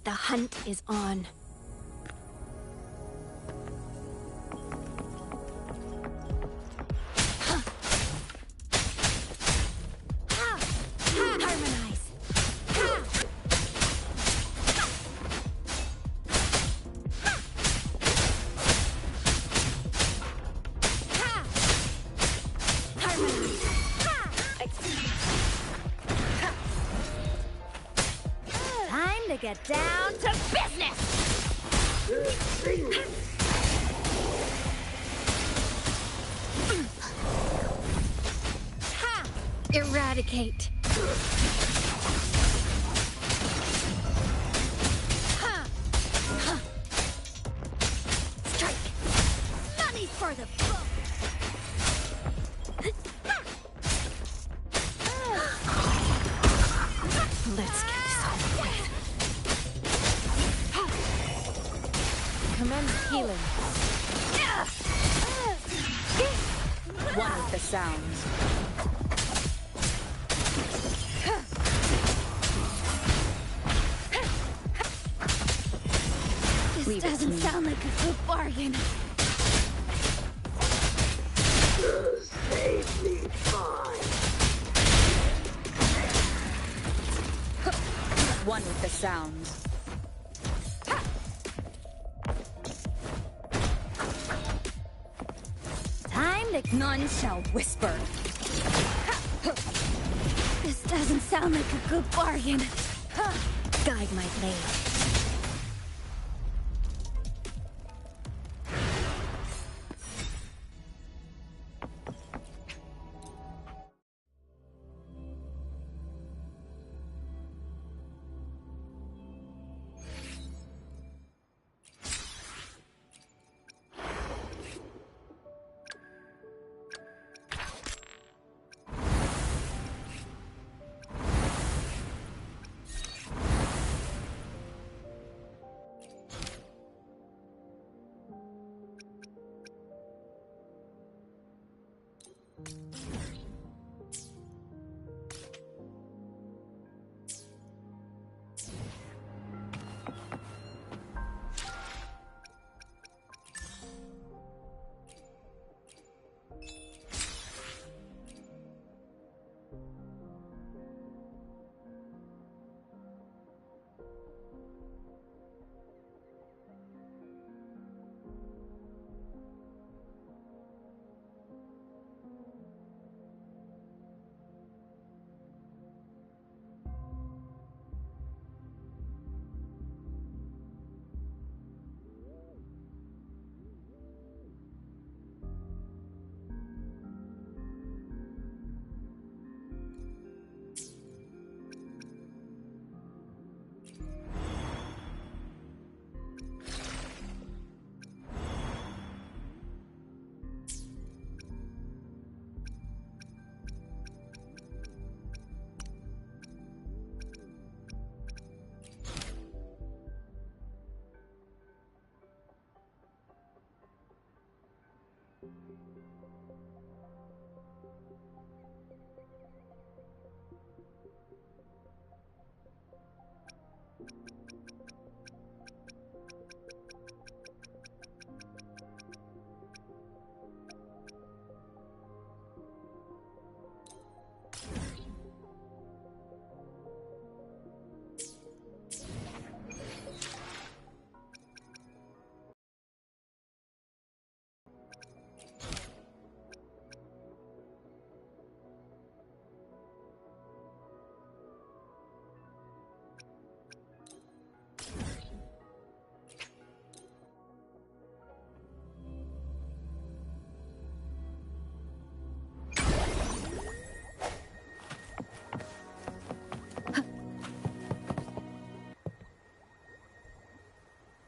The hunt is on. Harmonize. Time to get down to business! Eradicate. Strike. Money for the book! Let's get this over with. Commence healing. One with the sounds. This doesn't sound like a good bargain. Save me, fine. One with the sounds. Time to... None shall whisper. This doesn't sound like a good bargain. Guide my blade.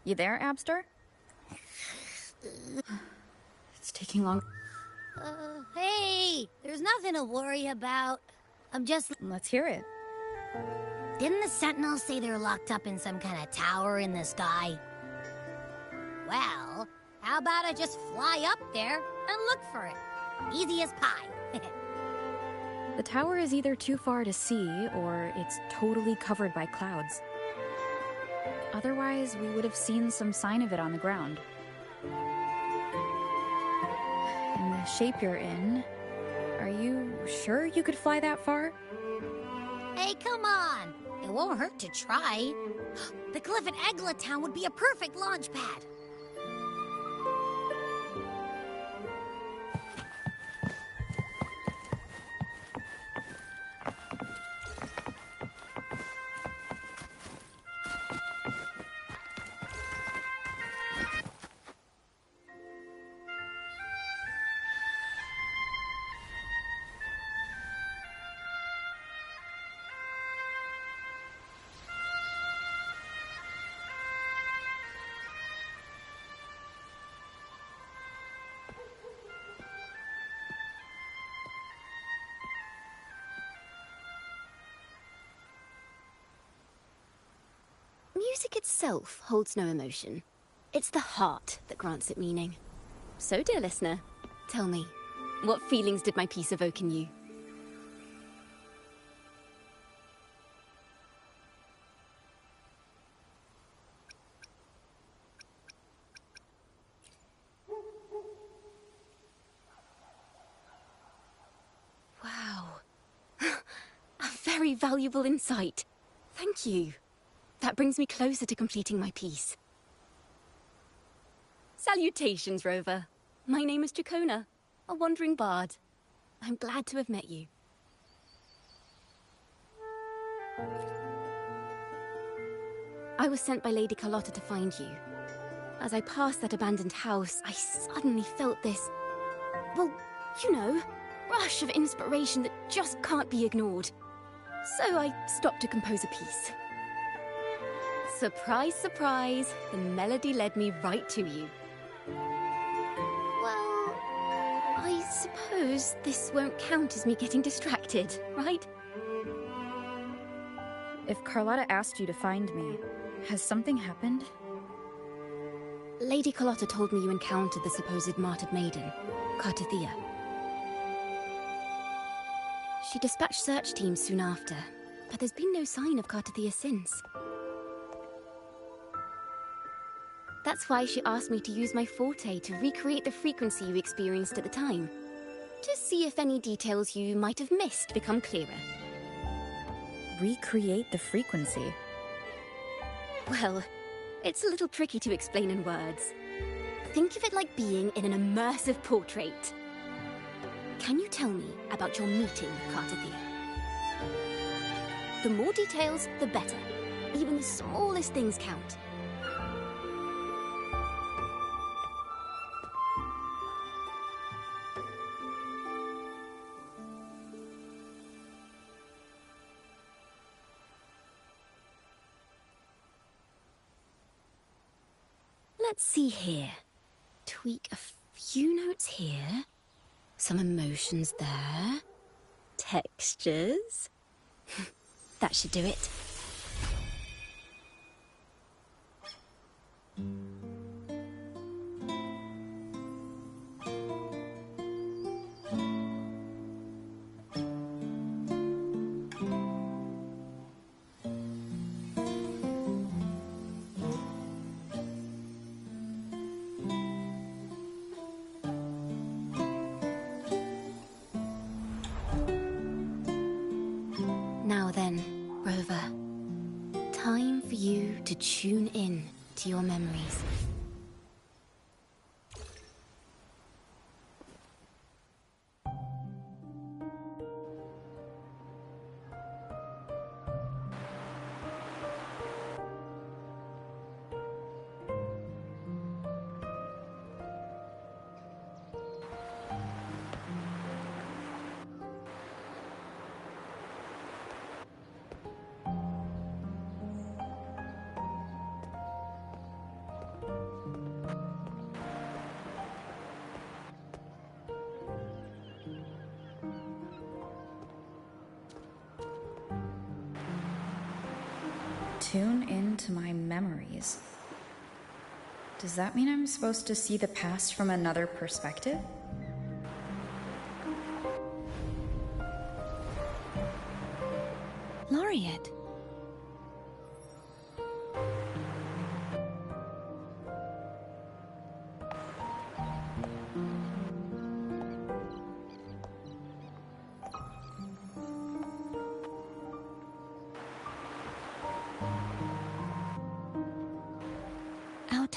You there, Abster? It's taking long. Hey! There's nothing to worry about. I'm just... Let's hear it. Didn't the Sentinels say they're locked up in some kind of tower in the sky? Well, how about I just fly up there and look for it? Easy as pie. The tower is either too far to see, or it's totally covered by clouds. Otherwise, we would have seen some sign of it on the ground. In the shape you're in, are you sure you could fly that far? Hey, come on! It won't hurt to try. The cliff at Egla Town would be a perfect launch pad. Music itself holds no emotion. It's the heart that grants it meaning. So, dear listener, tell me, what feelings did my piece evoke in you? Wow. A very valuable insight. Thank you. That brings me closer to completing my piece. Salutations, Rover. My name is Dracona, a wandering bard. I'm glad to have met you. I was sent by Lady Carlotta to find you. As I passed that abandoned house, I suddenly felt this, well, you know, rush of inspiration that just can't be ignored. So I stopped to compose a piece. Surprise, surprise, the melody led me right to you. Well, I suppose this won't count as me getting distracted, right? If Carlotta asked you to find me, has something happened? Lady Carlotta told me you encountered the supposed martyred maiden, Cartathea. She dispatched search teams soon after, but there's been no sign of Cartathea since. That's why she asked me to use my forte to recreate the frequency you experienced at the time. To see if any details you might have missed become clearer. Recreate the frequency? Well, it's a little tricky to explain in words. Think of it like being in an immersive portrait. Can you tell me about your meeting with Cartathea? The more details, the better. Even the smallest things count. Let's see here. Tweak a few notes here. Some emotions there. Textures. That should do it. Now then, Rover. Time for you to tune in to your memories. Tune into my memories. Does that mean I'm supposed to see the past from another perspective? Laureate.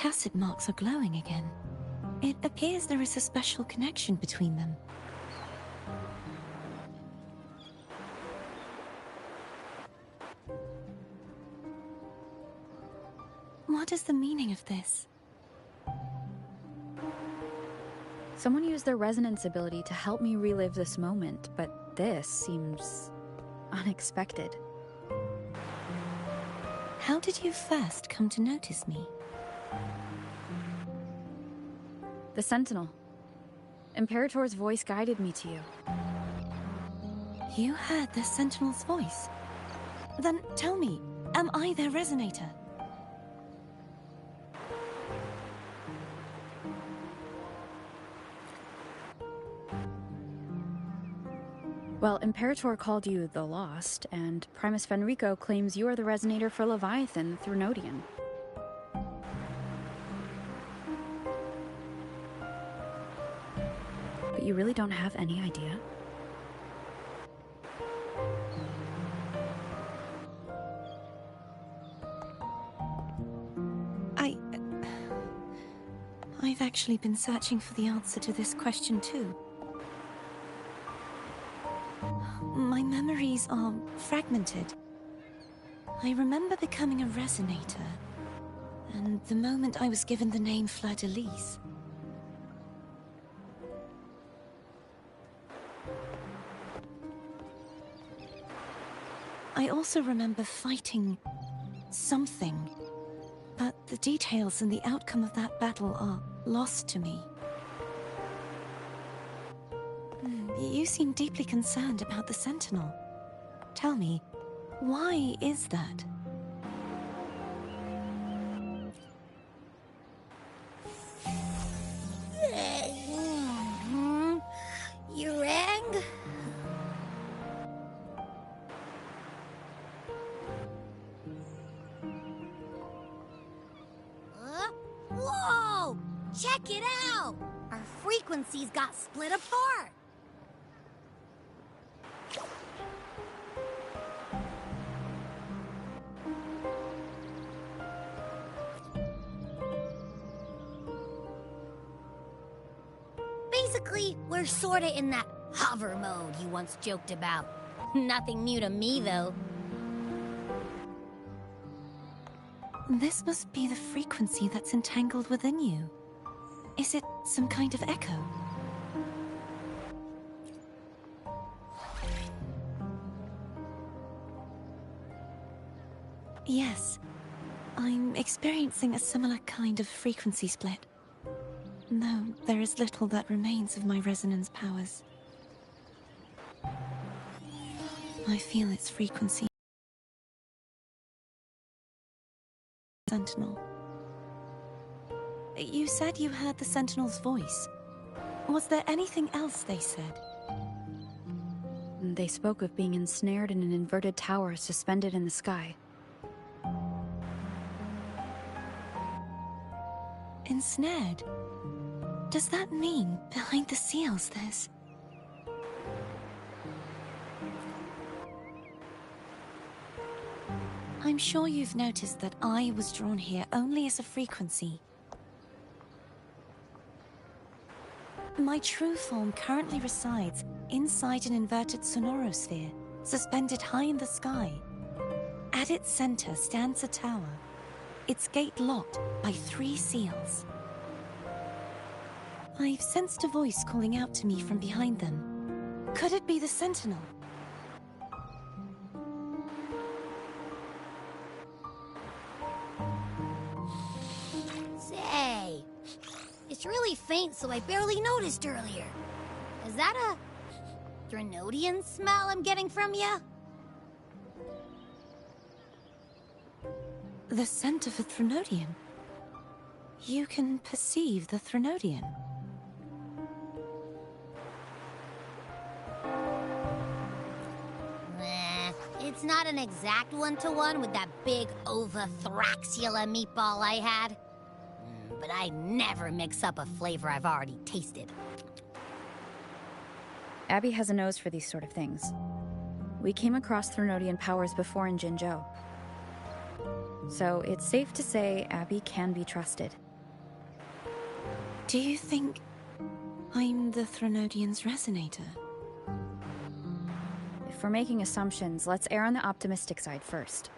acid marks are glowing again. It appears there is a special connection between them. What is the meaning of this? Someone used their resonance ability to help me relive this moment, but this seems unexpected. How did you first come to notice me? The Sentinel. Imperator's voice guided me to you. You heard the Sentinel's voice? Then tell me, am I their resonator? Well, Imperator called you the Lost, and Primus Fenrico claims you are the resonator for Leviathan, the Thrunodian. But you really don't have any idea? I've actually been searching for the answer to this question too. My memories are fragmented. I remember becoming a resonator, and the moment I was given the name Fleur-de-Lis. I also remember fighting something, but the details and the outcome of that battle are lost to me. You seem deeply concerned about the Sentinel. Tell me, why is that? You rang? Whoa! Check it out! Our frequencies got split apart! Basically, we're sorta in that hover mode you once joked about. Nothing new to me, though. This must be the frequency that's entangled within you. Is it some kind of echo? Yes, I'm experiencing a similar kind of frequency split. No, there is little that remains of my resonance powers. I feel its frequency. Sentinel. You said you heard the Sentinel's voice. Was there anything else they said? They spoke of being ensnared in an inverted tower suspended in the sky. Ensnared? Does that mean behind the seals there's... I'm sure you've noticed that I was drawn here only as a frequency. My true form currently resides inside an inverted sonorosphere, suspended high in the sky. At its center stands a tower, its gate locked by 3 seals. I've sensed a voice calling out to me from behind them. Could it be the Sentinel? Say, it's really faint, so I barely noticed earlier. Is that a Thrunodian smell I'm getting from you? The scent of a Thrunodian. You can perceive the Thrunodian. It's not an exact one-to-one with that big Ovathraxula meatball I had. But I never mix up a flavor I've already tasted. Abby has a nose for these sort of things. We came across Thrunodian powers before in Jinzhou. So it's safe to say Abby can be trusted. Do you think I'm the Threnodian's resonator? If we're making assumptions, let's err on the optimistic side first.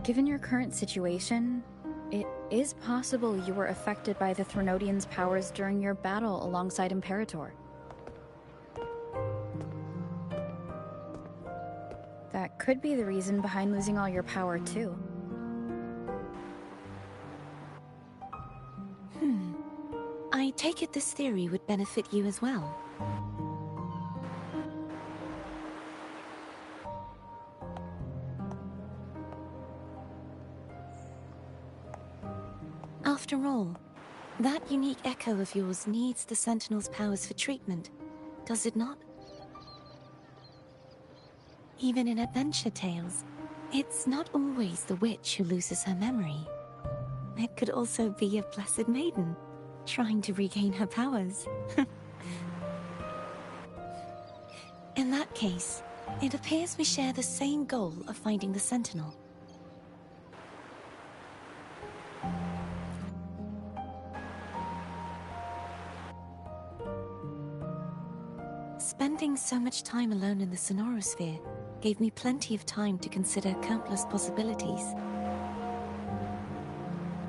Given your current situation, it is possible you were affected by the Threnodian's powers during your battle alongside Imperator. That could be the reason behind losing all your power, too. I take it this theory would benefit you as well. After all, that unique echo of yours needs the Sentinel's powers for treatment, does it not? Even in adventure tales, it's not always the witch who loses her memory. It could also be a blessed maiden, trying to regain her powers. In that case, it appears we share the same goal of finding the Sentinel. Spending so much time alone in the Sonorosphere gave me plenty of time to consider countless possibilities.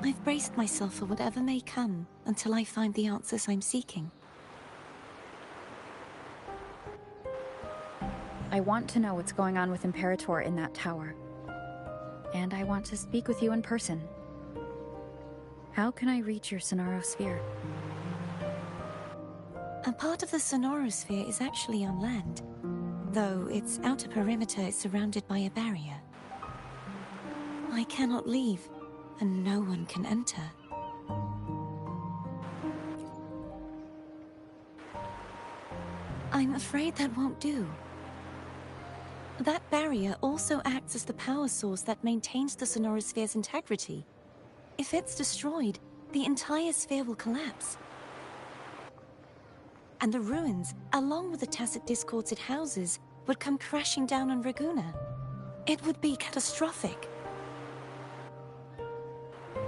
I've braced myself for whatever may come until I find the answers I'm seeking. I want to know what's going on with Imperator in that tower. And I want to speak with you in person. How can I reach your Sonorosphere? A part of the Sonorosphere is actually on land, though its outer perimeter is surrounded by a barrier. I cannot leave, and no one can enter. I'm afraid that won't do. That barrier also acts as the power source that maintains the Sonorosphere's integrity. If it's destroyed, the entire sphere will collapse. And the ruins, along with the tacit discords it houses, would come crashing down on Raguna. It would be catastrophic.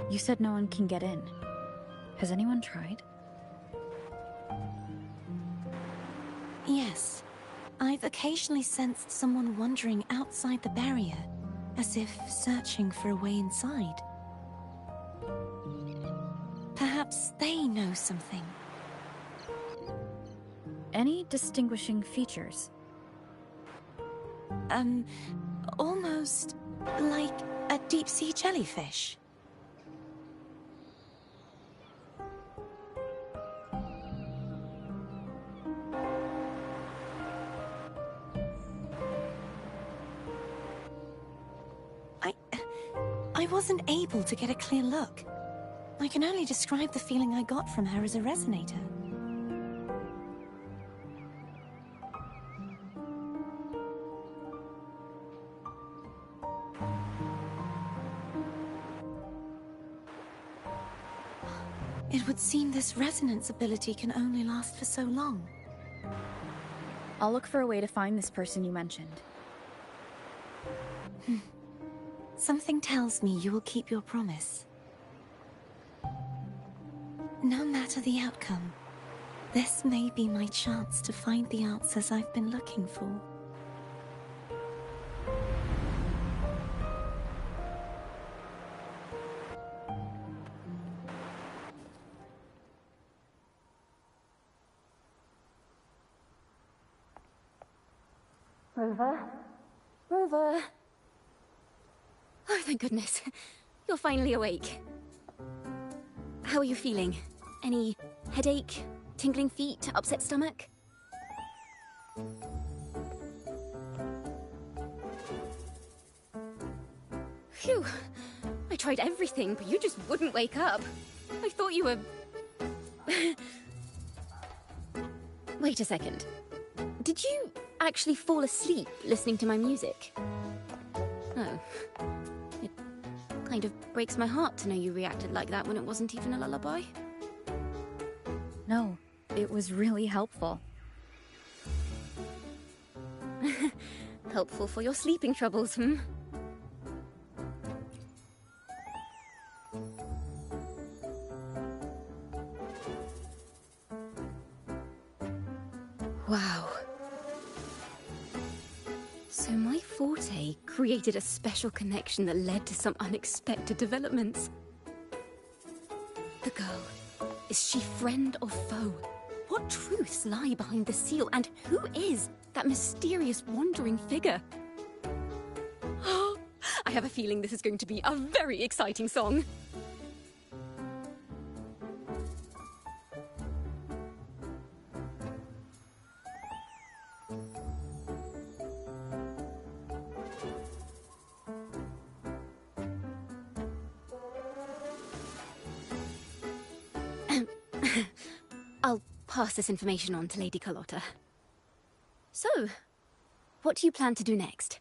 You said no one can get in. Has anyone tried? Yes. I've occasionally sensed someone wandering outside the barrier, as if searching for a way inside. Perhaps they know something. Any distinguishing features? Almost like a deep-sea jellyfish. I wasn't able to get a clear look. I can only describe the feeling I got from her as a resonator. It would seem this resonance ability can only last for so long. I'll look for a way to find this person you mentioned. Something tells me you will keep your promise. No matter the outcome, this may be my chance to find the answers I've been looking for. Rover? Rover! Oh, thank goodness. You're finally awake. How are you feeling? Any headache, tingling feet, upset stomach? Phew. I tried everything, but you just wouldn't wake up. I thought you were... Wait a second. Did you actually fall asleep listening to my music? Oh. It kind of breaks my heart to know you reacted like that when it wasn't even a lullaby. No, it was really helpful. Helpful for your sleeping troubles, hmm? Wow. So my forte created a special connection that led to some unexpected developments. The girl, is she friend or foe? What truths lie behind the seal, and who is that mysterious wandering figure? I have a feeling this is going to be a very exciting song. I'll pass this information on to Lady Carlotta. So, what do you plan to do next?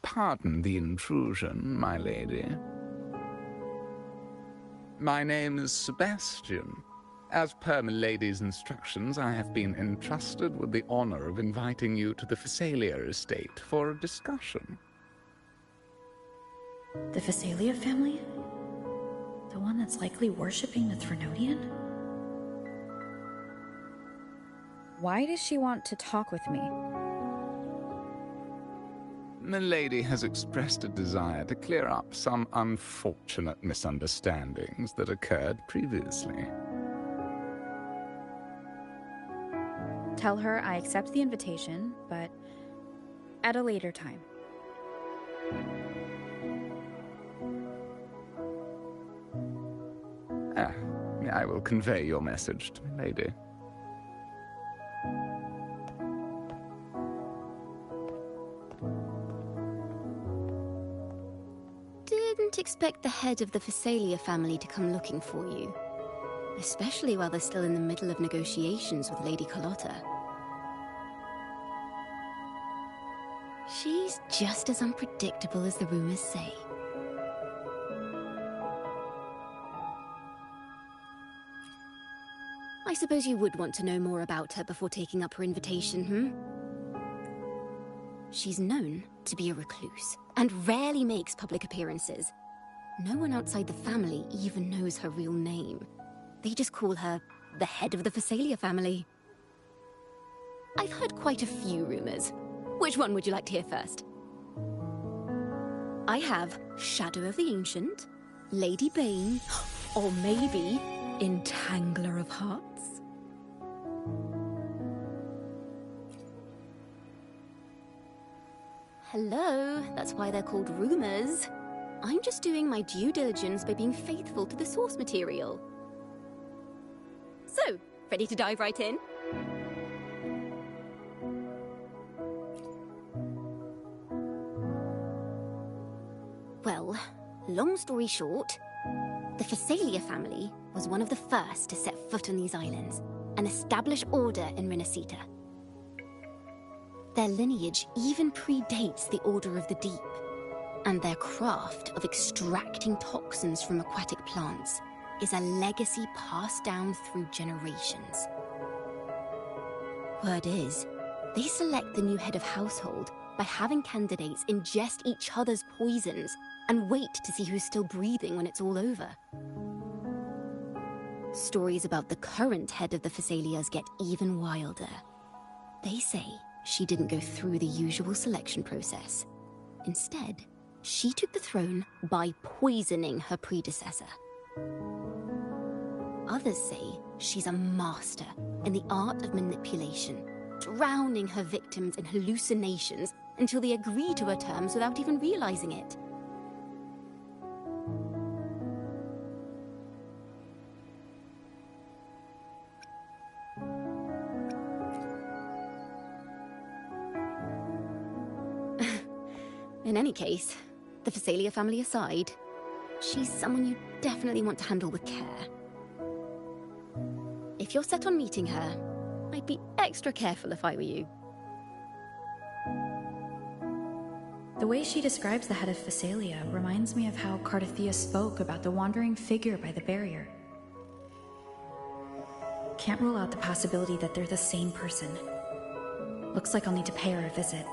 Pardon the intrusion, my lady. My name is Sebastian. As per my lady's instructions, I have been entrusted with the honor of inviting you to the Phasalia estate for a discussion. The Phasalia family? The one that's likely worshipping the Threnodian? Why does she want to talk with me? Milady has expressed a desire to clear up some unfortunate misunderstandings that occurred previously. Tell her I accept the invitation, but at a later time. I will convey your message to Milady. Didn't expect the head of the Phasalia family to come looking for you. Especially while they're still in the middle of negotiations with Lady Carlotta. She's just as unpredictable as the rumors say. I suppose you would want to know more about her before taking up her invitation, hmm? She's known to be a recluse, and rarely makes public appearances. No one outside the family even knows her real name. They just call her the head of the Phasalia family. I've heard quite a few rumors. Which one would you like to hear first? I have Shadow of the Ancient, Lady Bane, or maybe Entangler of Hearts. Hello, that's why they're called rumors. I'm just doing my due diligence by being faithful to the source material. So, ready to dive right in? Well, long story short, the Phasalia family was one of the first to set foot on these islands and establish order in Renacita. Their lineage even predates the Order of the Deep, and their craft of extracting toxins from aquatic plants is a legacy passed down through generations. Word is, they select the new head of household by having candidates ingest each other's poisons and wait to see who's still breathing when it's all over. Stories about the current head of the Phasalias get even wilder. They say she didn't go through the usual selection process. Instead, she took the throne by poisoning her predecessor. Others say she's a master in the art of manipulation, drowning her victims in hallucinations until they agree to her terms without even realizing it. In any case, the Phasalia family aside, she's someone you definitely want to handle with care. If you're set on meeting her, I'd be extra careful if I were you. The way she describes the head of Phasalia reminds me of how Cardothea spoke about the wandering figure by the barrier. Can't rule out the possibility that they're the same person. Looks like I'll need to pay her a visit.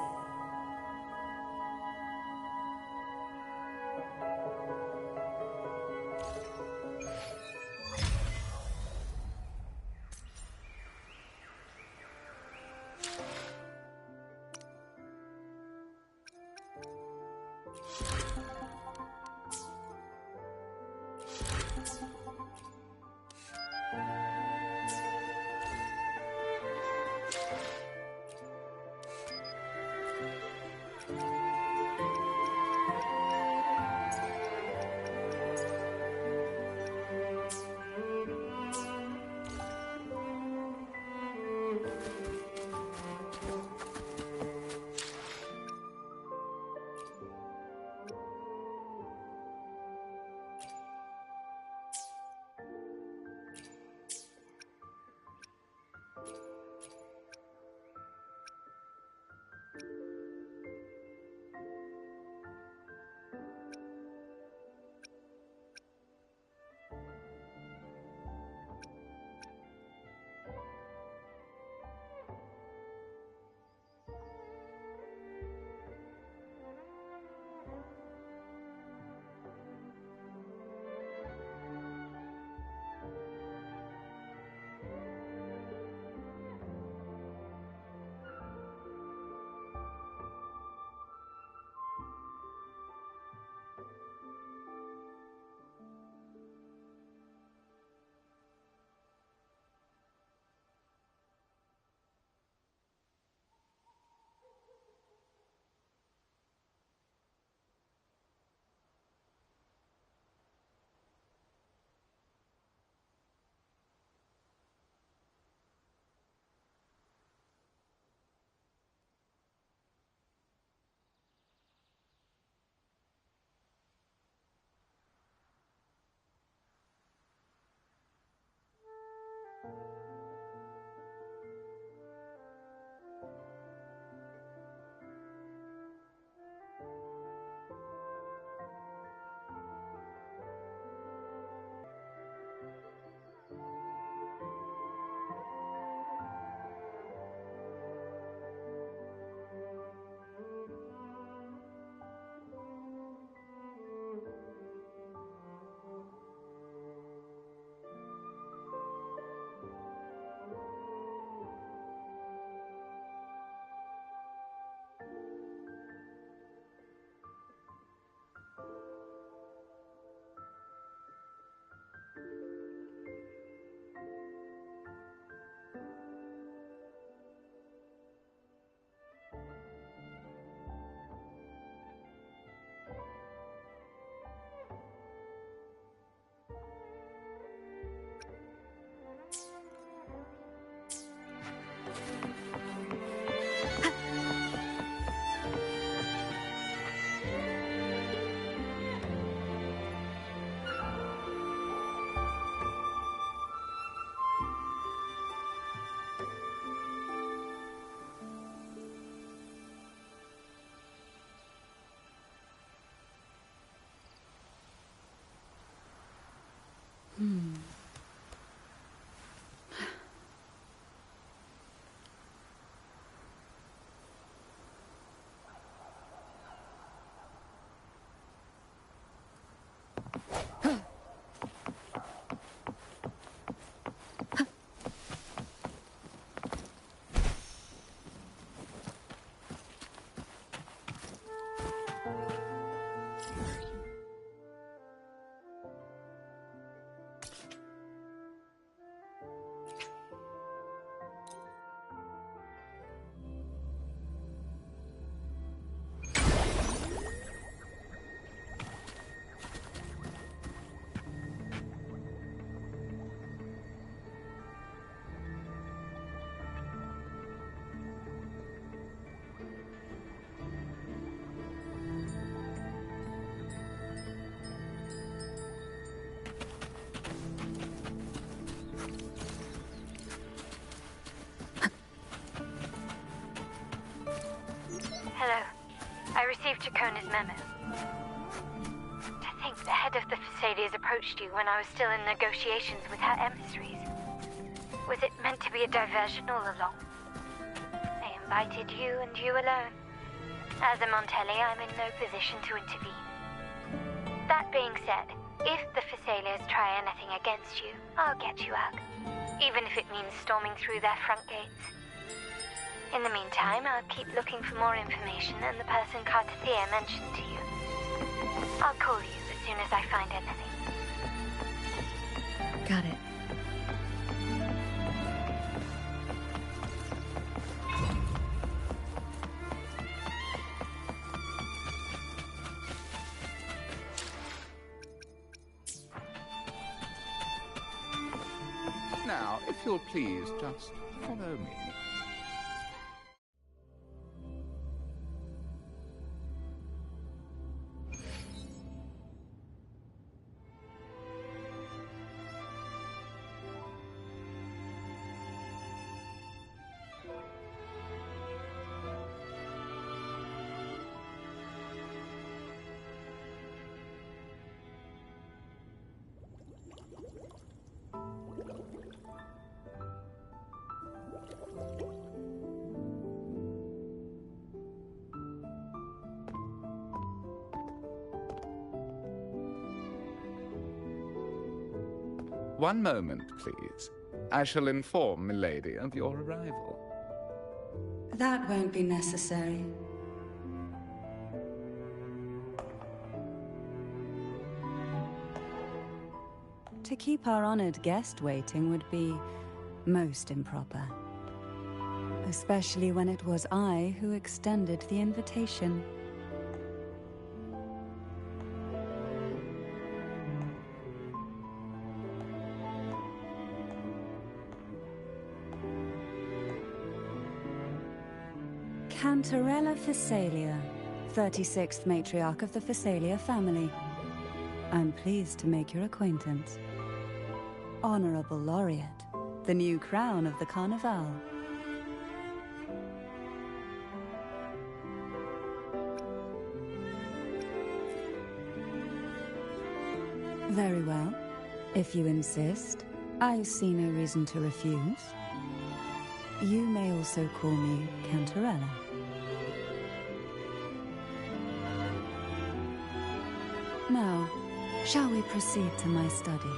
Hello. I received Chacona's memo. To think the head of the Thessalians approached you when I was still in negotiations with her emissaries. Was it meant to be a diversion all along? They invited you and you alone. As a Montelli, I'm in no position to intervene. That being said, if the Thessalians try anything against you, I'll get you out. Even if it means storming through their front gates. In the meantime, I'll keep looking for more information and the person Cartathea mentioned to you. I'll call you as soon as I find anything. Got it. Now, if you'll please just follow me. One moment, please. I shall inform Milady of your arrival. That won't be necessary. To keep our honored guest waiting would be most improper. Especially when it was I who extended the invitation. Cantarella Phasalia, 36th matriarch of the Phasalia family. I'm pleased to make your acquaintance. Honorable Laureate, the new crown of the Carnival. Very well. If you insist, I see no reason to refuse. You may also call me Cantarella. Now, shall we proceed to my study?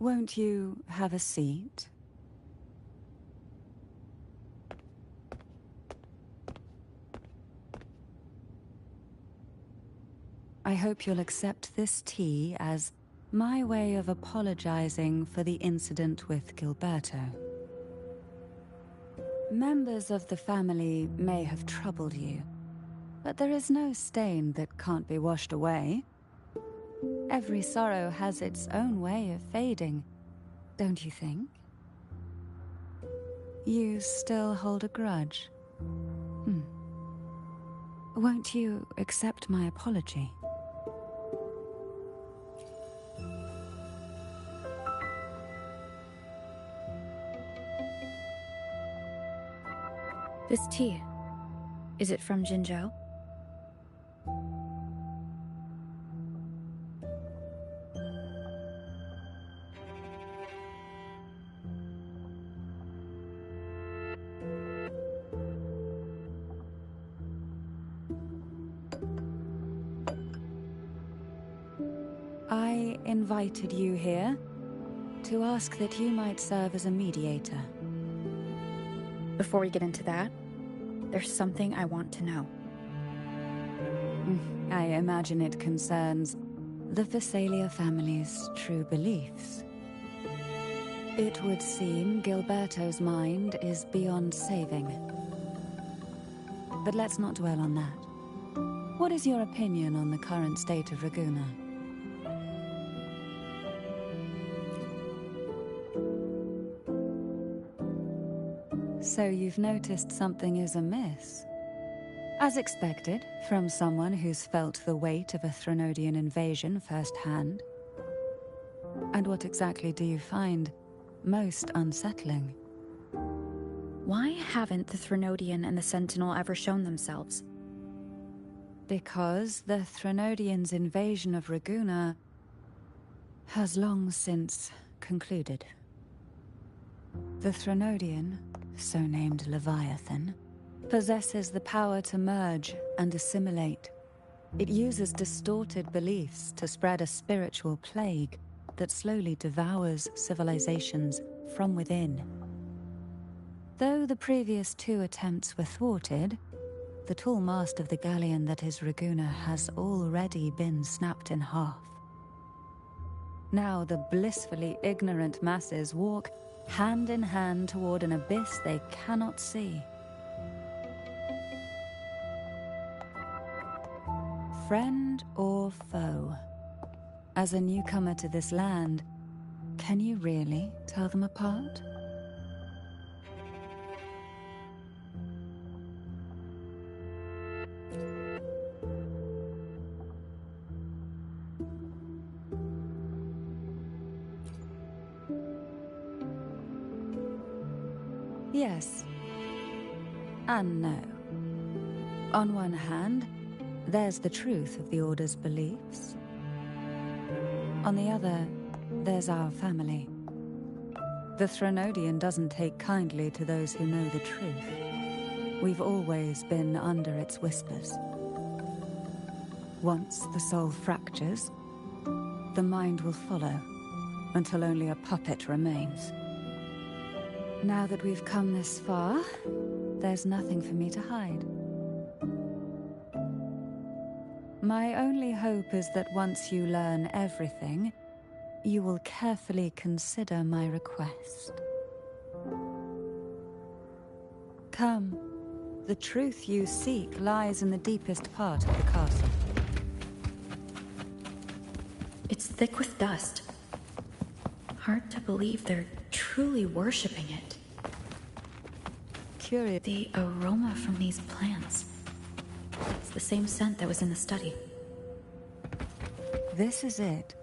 Won't you have a seat? I hope you'll accept this tea as my way of apologizing for the incident with Gilberto. Members of the family may have troubled you, but there is no stain that can't be washed away. Every sorrow has its own way of fading, don't you think? You still hold a grudge? Won't you accept my apology? This tea, is it from Jinzhou? I invited you here to ask that you might serve as a mediator. Before we get into that, there's something I want to know. I imagine it concerns the Phasalia family's true beliefs. It would seem Gilberto's mind is beyond saving. But let's not dwell on that. What is your opinion on the current state of Raguna? So you've noticed something is amiss. As expected, from someone who's felt the weight of a Threnodian invasion firsthand. And what exactly do you find most unsettling? Why haven't the Threnodian and the Sentinel ever shown themselves? Because the Threnodians' invasion of Raguna has long since concluded. The Threnodian, so named Leviathan, possesses the power to merge and assimilate. It uses distorted beliefs to spread a spiritual plague that slowly devours civilizations from within. Though the previous 2 attempts were thwarted, the tall mast of the galleon that is Raguna has already been snapped in half. Now the blissfully ignorant masses walk hand in hand toward an abyss they cannot see. Friend or foe? As a newcomer to this land, can you really tell them apart? Yes. And no. On one hand, there's the truth of the Order's beliefs. On the other, there's our family. The Threnodian doesn't take kindly to those who know the truth. We've always been under its whispers. Once the soul fractures, the mind will follow, until only a puppet remains. Now that we've come this far, there's nothing for me to hide. My only hope is that once you learn everything, you will carefully consider my request. Come. The truth you seek lies in the deepest part of the castle. It's thick with dust. Hard to believe they're truly worshipping it. Curious. The aroma from these plants. It's the same scent that was in the study. This is it.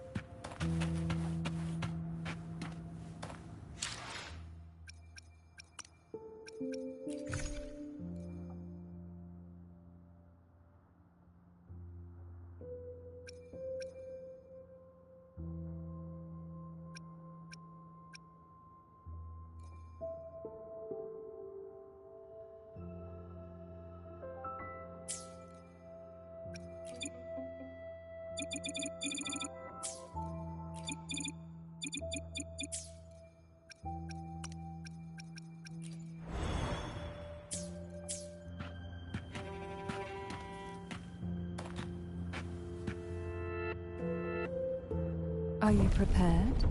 Are you prepared?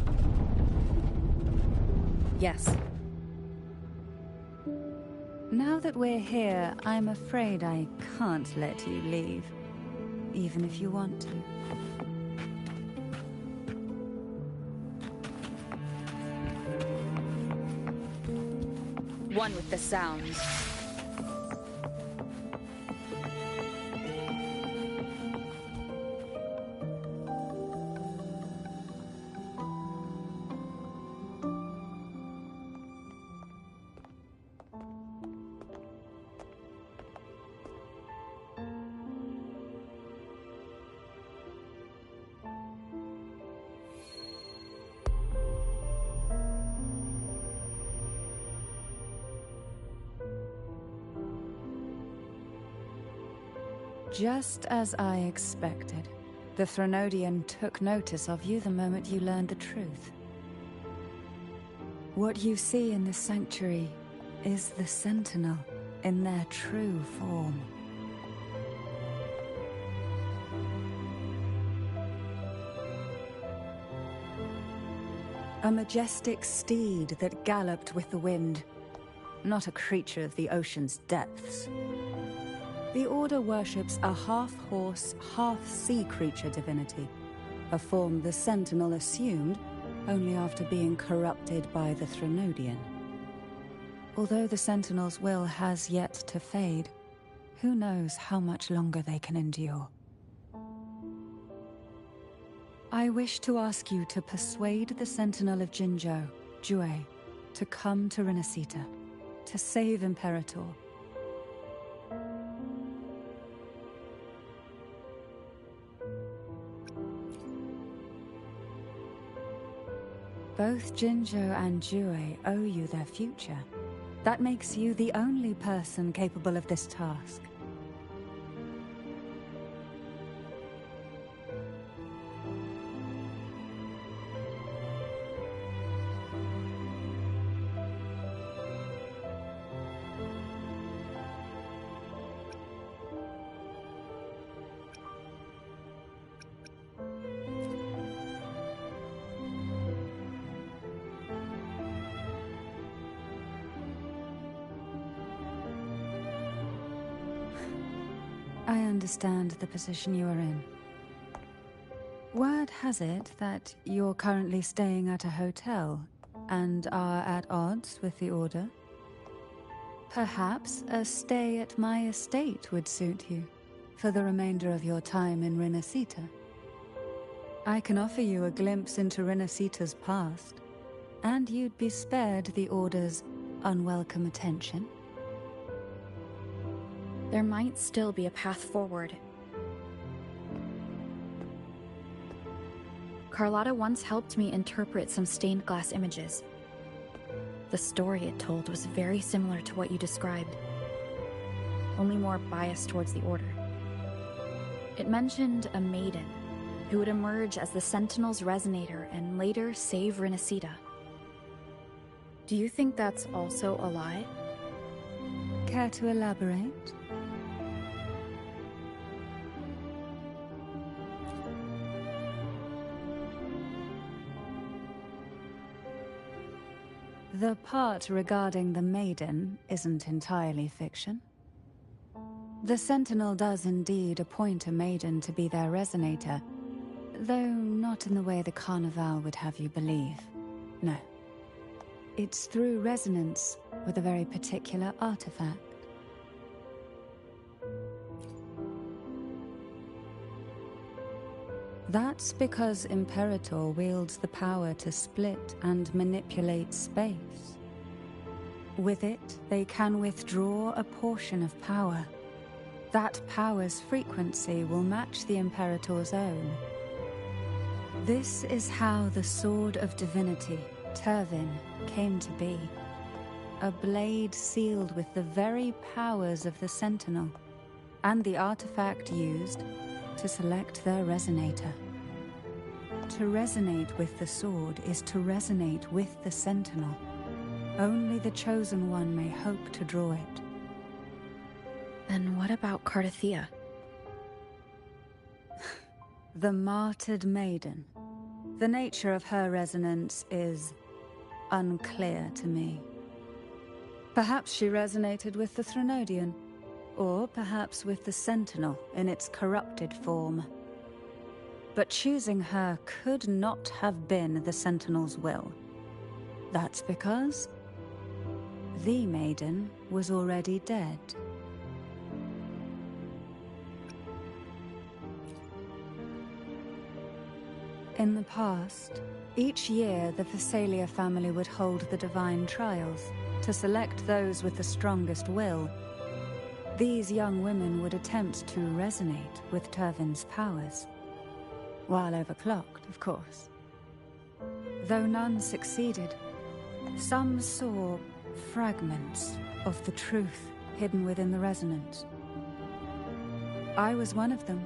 Yes. Now that we're here, I'm afraid I can't let you leave, even if you want to. One with the sounds. Just as I expected, the Threnodian took notice of you the moment you learned the truth. What you see in this sanctuary is the Sentinel in their true form. A majestic steed that galloped with the wind, not a creature of the ocean's depths. The Order worships a half-horse, half-sea creature divinity, a form the Sentinel assumed only after being corrupted by the Threnodian. Although the Sentinel's will has yet to fade, who knows how much longer they can endure. I wish to ask you to persuade the Sentinel of Jinzhou, Jue, to come to Renacita, to save Imperator. Both Jinzhou and Jue owe you their future. That makes you the only person capable of this task. I understand the position you are in. Word has it that you're currently staying at a hotel and are at odds with the Order. Perhaps a stay at my estate would suit you for the remainder of your time in Renacita. I can offer you a glimpse into Renacita's past, and you'd be spared the Order's unwelcome attention. There might still be a path forward. Carlotta once helped me interpret some stained glass images. The story it told was very similar to what you described, only more biased towards the Order. It mentioned a maiden who would emerge as the Sentinel's resonator and later save Renacita. Do you think that's also a lie? Care to elaborate? The part regarding the maiden isn't entirely fiction. The Sentinel does indeed appoint a maiden to be their resonator, though not in the way the Carnival would have you believe. No. It's through resonance with a very particular artifact. That's because Imperator wields the power to split and manipulate space. With it, they can withdraw a portion of power. That power's frequency will match the Imperator's own. This is how the Sword of Divinity, Turvin, came to be. A blade sealed with the very powers of the Sentinel, and the artifact used to select their resonator. To resonate with the sword is to resonate with the Sentinel. Only the Chosen One may hope to draw it. And what about Cardathea? The martyred maiden. The nature of her resonance is unclear to me. Perhaps she resonated with the Threnodian, or perhaps with the Sentinel in its corrupted form. But choosing her could not have been the Sentinel's will. That's because the maiden was already dead. In the past, each year the Phasalia family would hold the Divine Trials to select those with the strongest will. These young women would attempt to resonate with Turvin's powers. While overclocked, of course. Though none succeeded, some saw fragments of the truth hidden within the resonance. I was one of them.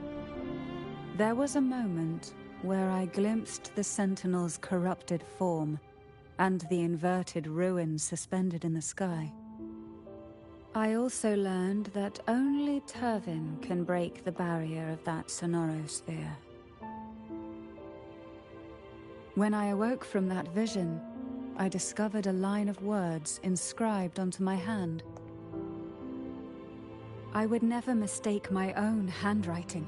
There was a moment where I glimpsed the Sentinel's corrupted form and the inverted ruins suspended in the sky. I also learned that only Turvin can break the barrier of that sonorosphere. When I awoke from that vision, I discovered a line of words inscribed onto my hand. I would never mistake my own handwriting.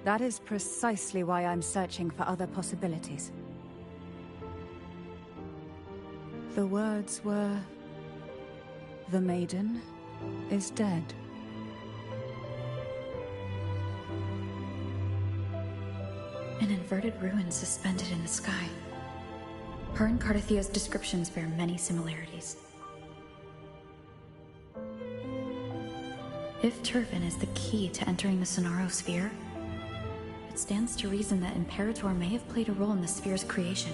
That is precisely why I'm searching for other possibilities. The words were The maiden is dead. An inverted ruin suspended in the sky. Her and Cardathia's descriptions bear many similarities. If Turvin is the key to entering the Sonaro sphere, it stands to reason that Imperator may have played a role in the sphere's creation.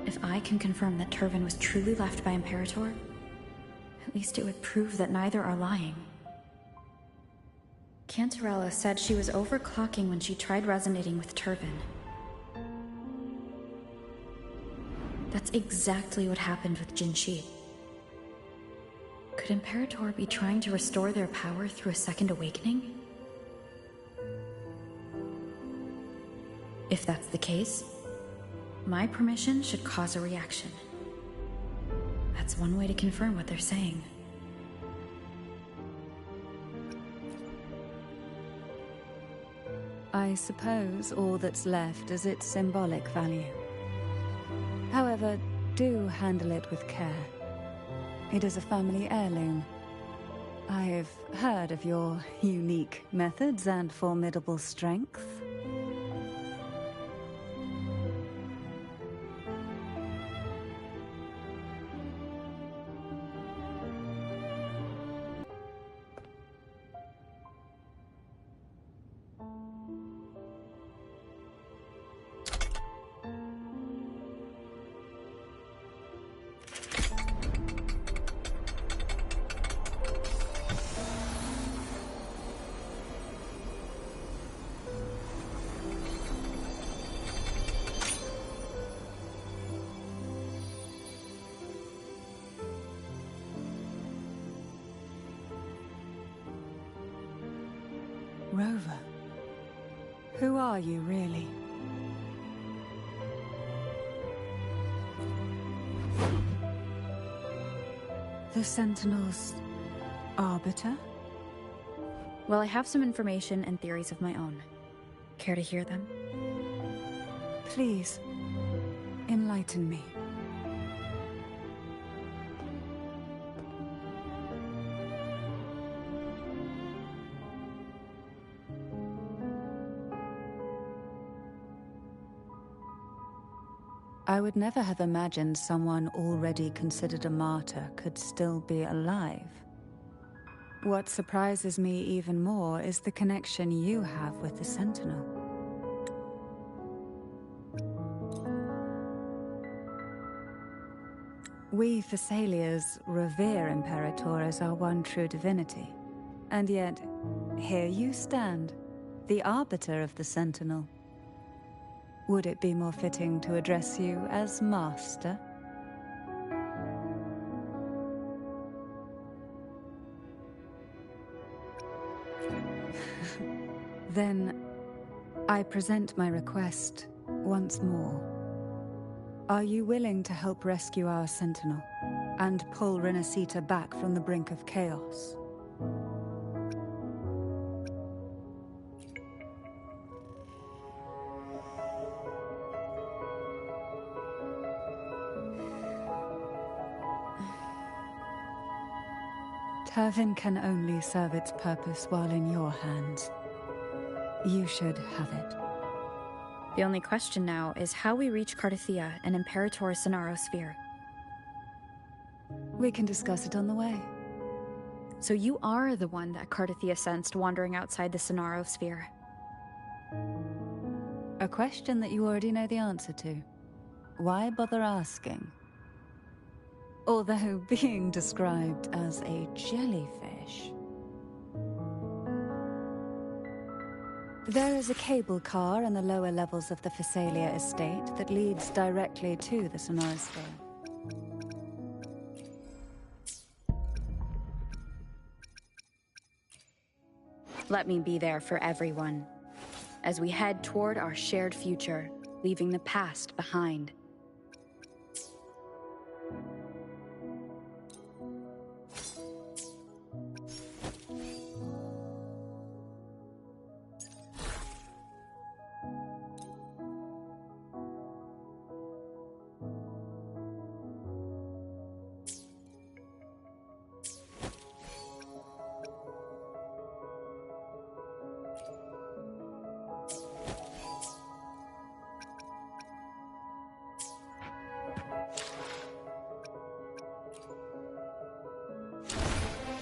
If I can confirm that Turvin was truly left by Imperator, at least it would prove that neither are lying. Cantarella said she was overclocking when she tried resonating with Turvin. That's exactly what happened with Jinshi. Could Imperator be trying to restore their power through a second awakening? If that's the case, my permission should cause a reaction. That's one way to confirm what they're saying. I suppose all that's left is its symbolic value. However, do handle it with care. It is a family heirloom. I've heard of your unique methods and formidable strength. Rover, who are you really? The Sentinel's arbiter? Well, I have some information and theories of my own. Care to hear them? Please, enlighten me. I would never have imagined someone already considered a martyr could still be alive. What surprises me even more is the connection you have with the Sentinel. We Thessalians revere Imperator as our one true divinity. And yet, here you stand, the arbiter of the Sentinel. Would it be more fitting to address you as Master? Then, I present my request once more. Are you willing to help rescue our Sentinel and pull Renacita back from the brink of chaos? Turvin can only serve its purpose while in your hands. You should have it. The only question now is how we reach Cardathia and Imperator's Sonaro sphere. We can discuss it on the way. So you are the one that Cardathia sensed wandering outside the Sonaro sphere. A question that you already know the answer to. Why bother asking? Although being described as a jellyfish. There is a cable car in the lower levels of the Phasalia estate that leads directly to the Sonorosphere. Let me be there for everyone, as we head toward our shared future, leaving the past behind.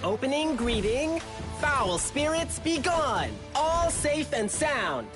Opening greeting. Foul spirits be gone. All safe and sound.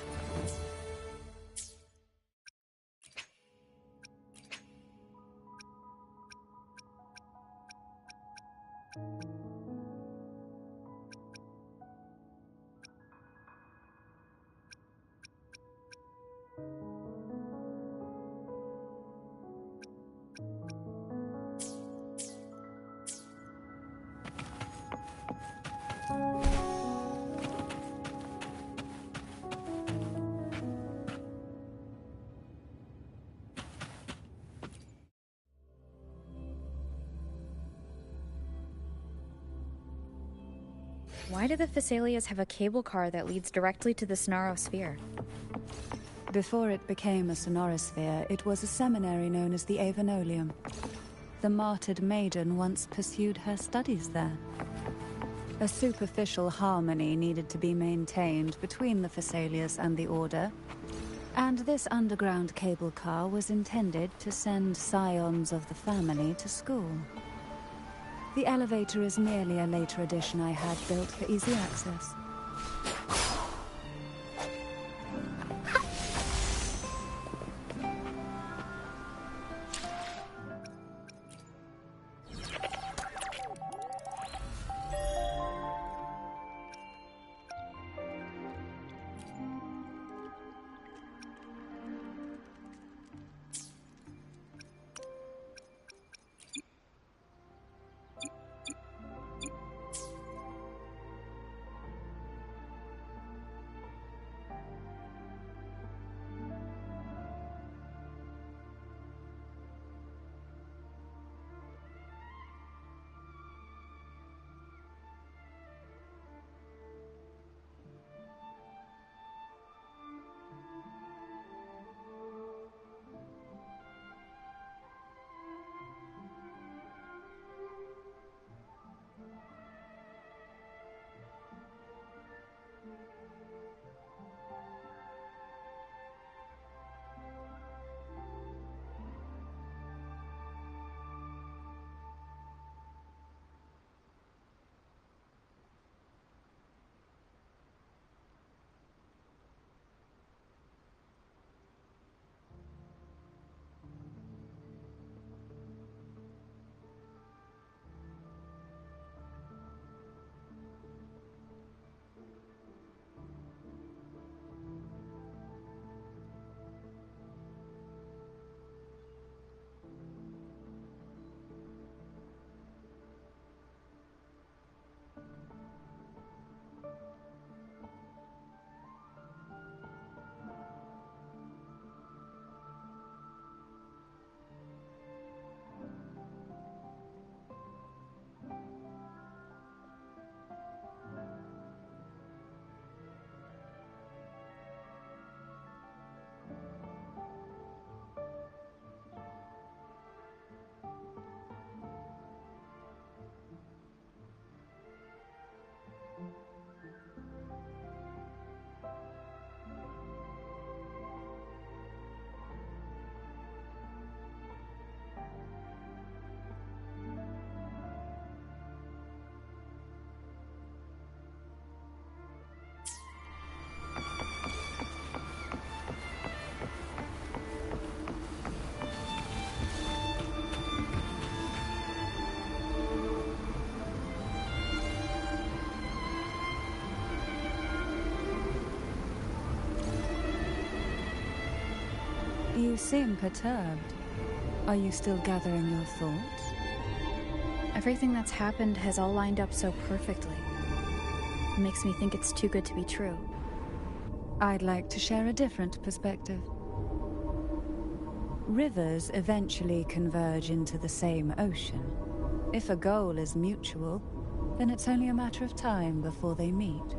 Why do the Phasalias have a cable car that leads directly to the Sonosphere? Before it became a Sonorosphere, it was a seminary known as the Avenolium. The martyred maiden once pursued her studies there. A superficial harmony needed to be maintained between the Phasalias and the Order, and this underground cable car was intended to send scions of the family to school. The elevator is merely a later addition I had built for easy access. You seem perturbed. Are you still gathering your thoughts? Everything that's happened has all lined up so perfectly. It makes me think it's too good to be true. I'd like to share a different perspective. Rivers eventually converge into the same ocean. If a goal is mutual, then it's only a matter of time before they meet.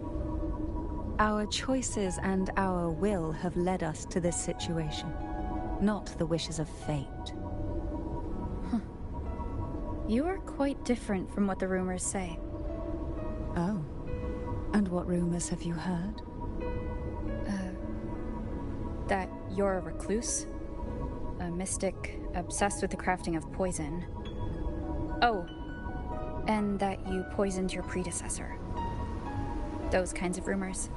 Our choices and our will have led us to this situation, not the wishes of fate. Huh. You are quite different from what the rumors say. Oh. And what rumors have you heard? That you're a recluse? A mystic obsessed with the crafting of poison. Oh, And that you poisoned your predecessor. Those kinds of rumors.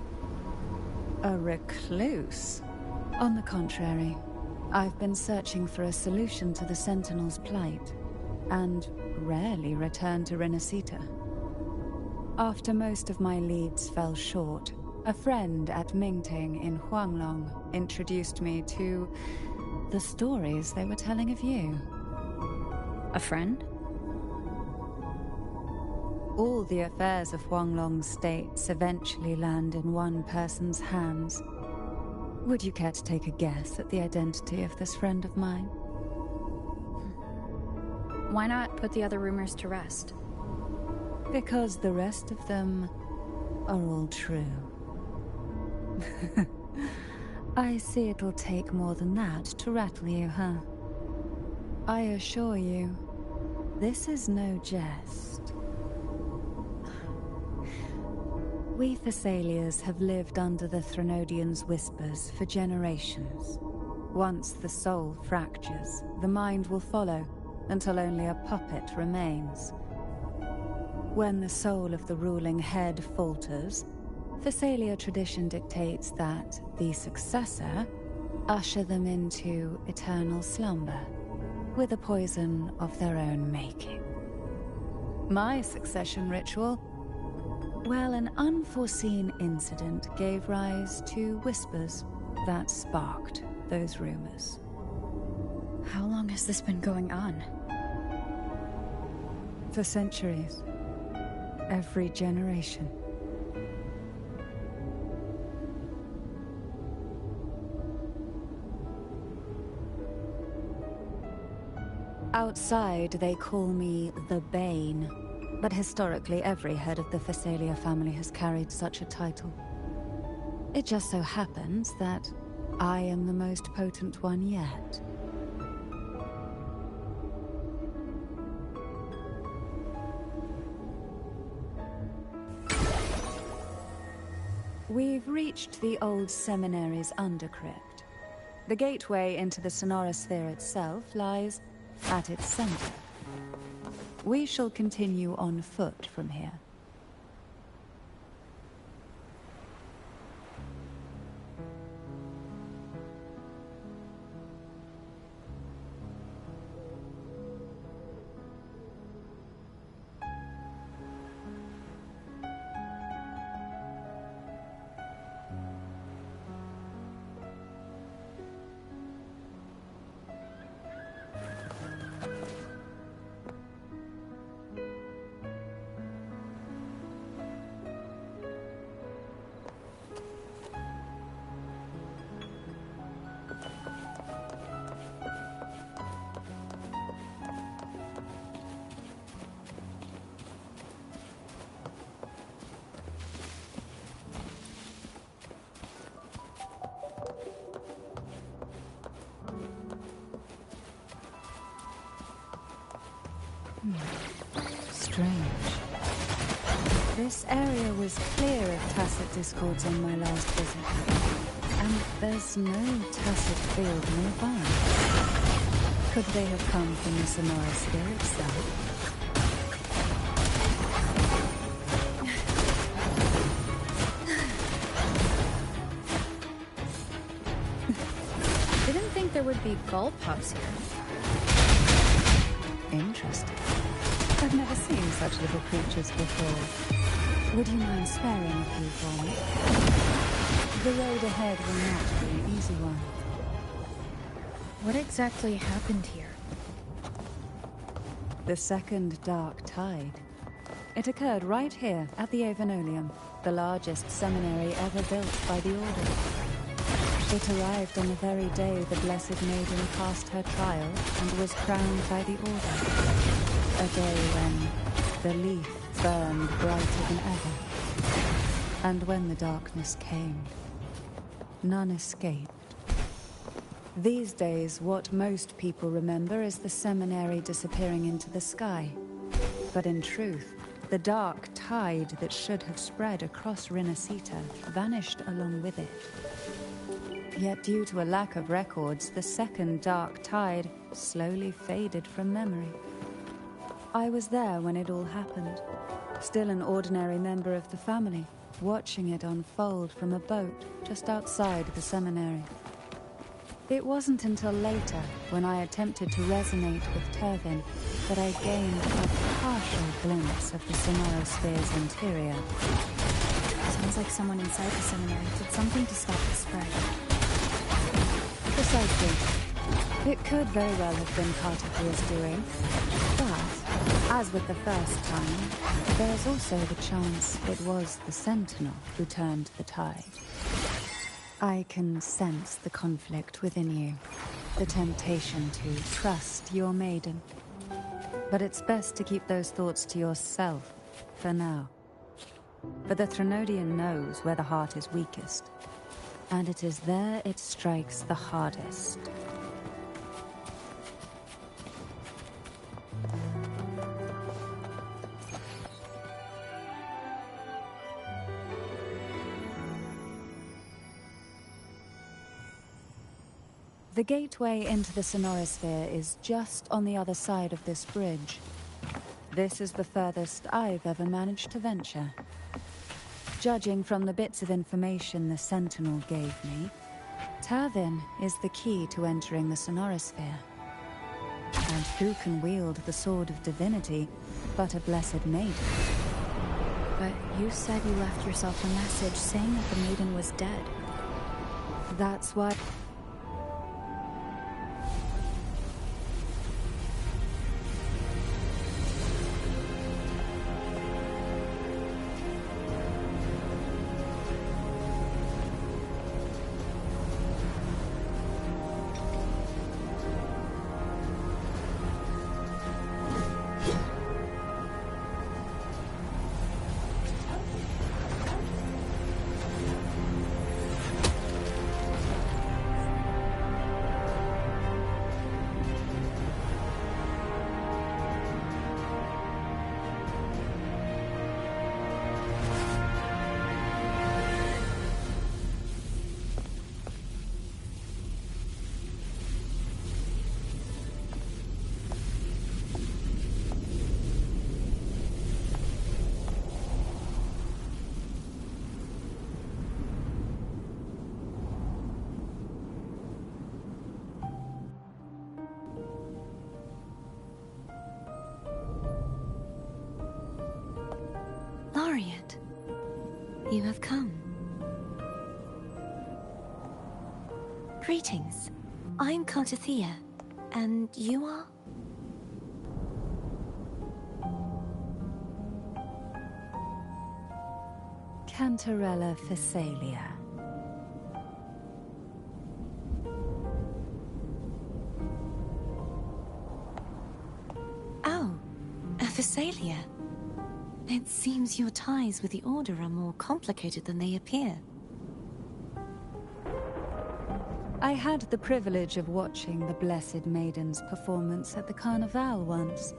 A recluse? On the contrary, I've been searching for a solution to the Sentinel's plight, and rarely return to Renacita. After most of my leads fell short, a friend at Mingting in Huanglong introduced me to the stories they were telling of you. A friend? All the affairs of Huanglong states eventually land in one person's hands. Would you care to take a guess at the identity of this friend of mine? Why not put the other rumors to rest? Because the rest of them are all true. I see it'll take more than that to rattle you, huh? I assure you, this is no jest. We Thessalians have lived under the Threnodians' whispers for generations. Once the soul fractures, the mind will follow, until only a puppet remains. When the soul of the ruling head falters, Thessalia tradition dictates that the successor usher them into eternal slumber, with a poison of their own making. My succession ritual, well, an unforeseen incident gave rise to whispers that sparked those rumors. How long has this been going on? For centuries. Every generation. Outside, they call me the Bane, but historically every head of the Thessalia family has carried such a title. It just so happens that I am the most potent one yet. We've reached the old seminary's undercrypt. The gateway into the Sonorosphere itself lies at its center. We shall continue on foot from here. Strange. This area was clear of Tacit discords on my last visit. And there's no Tacit field nearby. Could they have come from the Sonorosphere itself? Didn't think there would be gull pups here. Interesting. I've never seen such little creatures before. Would you mind sparing a few for me? The road ahead will not be an easy one. What exactly happened here? The second dark tide. It occurred right here at the Avenolium, the largest seminary ever built by the Order. It arrived on the very day the Blessed Maiden passed her trial and was crowned by the Order. A day when the leaf burned brighter than ever. And when the darkness came, none escaped. These days, what most people remember is the seminary disappearing into the sky. But in truth, the dark tide that should have spread across Renacita vanished along with it. Yet due to a lack of records, the second dark tide slowly faded from memory. I was there when it all happened, still an ordinary member of the family, watching it unfold from a boat just outside the seminary. It wasn't until later, when I attempted to resonate with Turvin, that I gained a partial glimpse of the Sonorosphere's interior. Sounds like someone inside the seminary did something to stop the spread. Precisely. It could very well have been Cartifia's doing, but, as with the first time, there's also the chance it was the Sentinel who turned the tide. I can sense the conflict within you, the temptation to trust your maiden. But it's best to keep those thoughts to yourself, for now. For the Threnodian knows where the heart is weakest, and it is there it strikes the hardest. The gateway into the Sonorosphere is just on the other side of this bridge. This is the furthest I've ever managed to venture. Judging from the bits of information the Sentinel gave me, Turvin is the key to entering the Sonorosphere. And who can wield the Sword of Divinity but a blessed maiden? But you said you left yourself a message saying that the maiden was dead. That's why... Laureate, you have come. Greetings. I'm Cartithia, and you are? Cantarella Phasalia. Oh, a Phasalia. It seems your ties with the Order are more complicated than they appear. I had the privilege of watching the Blessed Maiden's performance at the Carnival once.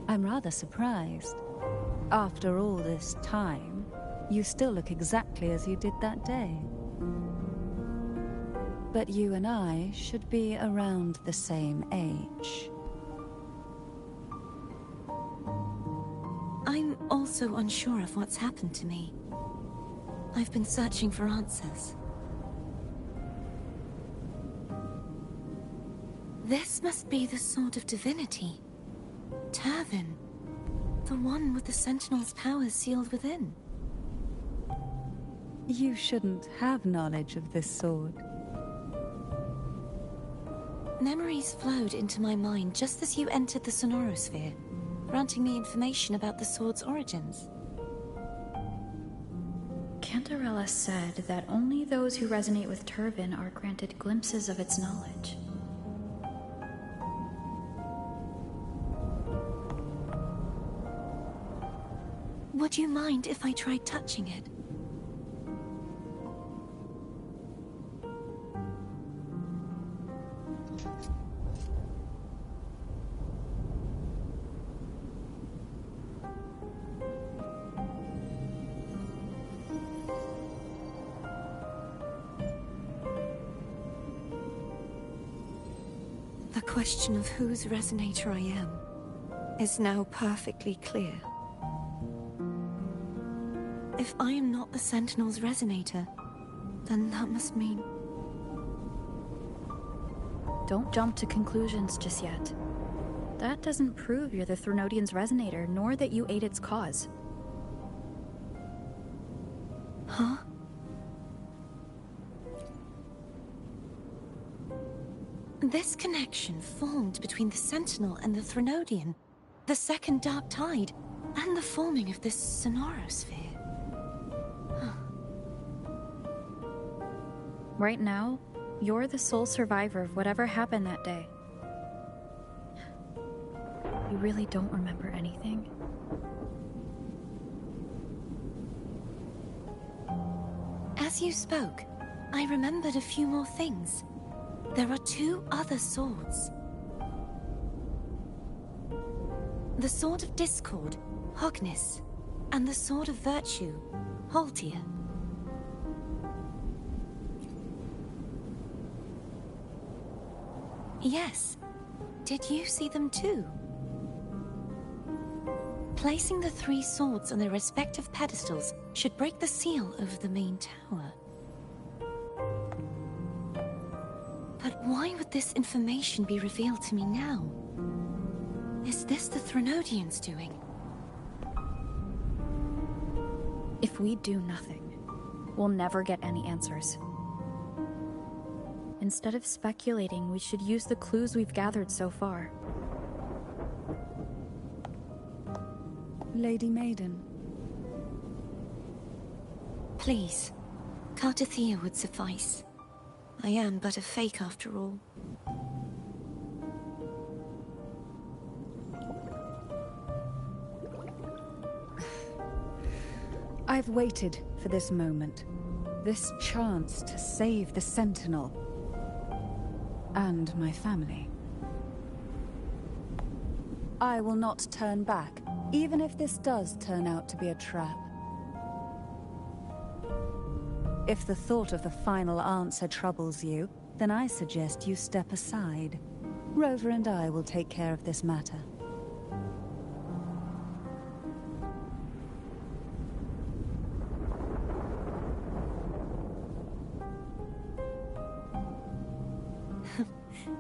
I'm rather surprised. After all this time, you still look exactly as you did that day. But you and I should be around the same age. I'm also unsure of what's happened to me. I've been searching for answers. This must be the Sword of Divinity. Turvin. The one with the Sentinel's powers sealed within. You shouldn't have knowledge of this sword. Memories flowed into my mind just as you entered the Sonorosphere, granting me information about the sword's origins. Cantarella said that only those who resonate with Turvin are granted glimpses of its knowledge. Would you mind if I tried touching it? The question of whose resonator I am is now perfectly clear. If I am not the Sentinel's resonator, then that must mean... Don't jump to conclusions just yet. That doesn't prove you're the Threnodian's resonator, nor that you aid its cause. Huh? This connection formed between the Sentinel and the Threnodian, the second Dark Tide, and the forming of this sonorosphere. Right now, you're the sole survivor of whatever happened that day. You really don't remember anything? As you spoke, I remembered a few more things. There are 2 other swords. The Sword of Discord, Hognis, and the Sword of Virtue, Haltia. Yes. Did you see them too? Placing the 3 swords on their respective pedestals should break the seal over the main tower. But why would this information be revealed to me now? Is this the Threnodians' doing? If we do nothing, we'll never get any answers. Instead of speculating, we should use the clues we've gathered so far. Lady Maiden. Please, Cartathea would suffice. I am but a fake after all. I've waited for this moment. This chance to save the Sentinel. And my family. I will not turn back, even if this does turn out to be a trap. If the thought of the final answer troubles you, then I suggest you step aside. Rover and I will take care of this matter.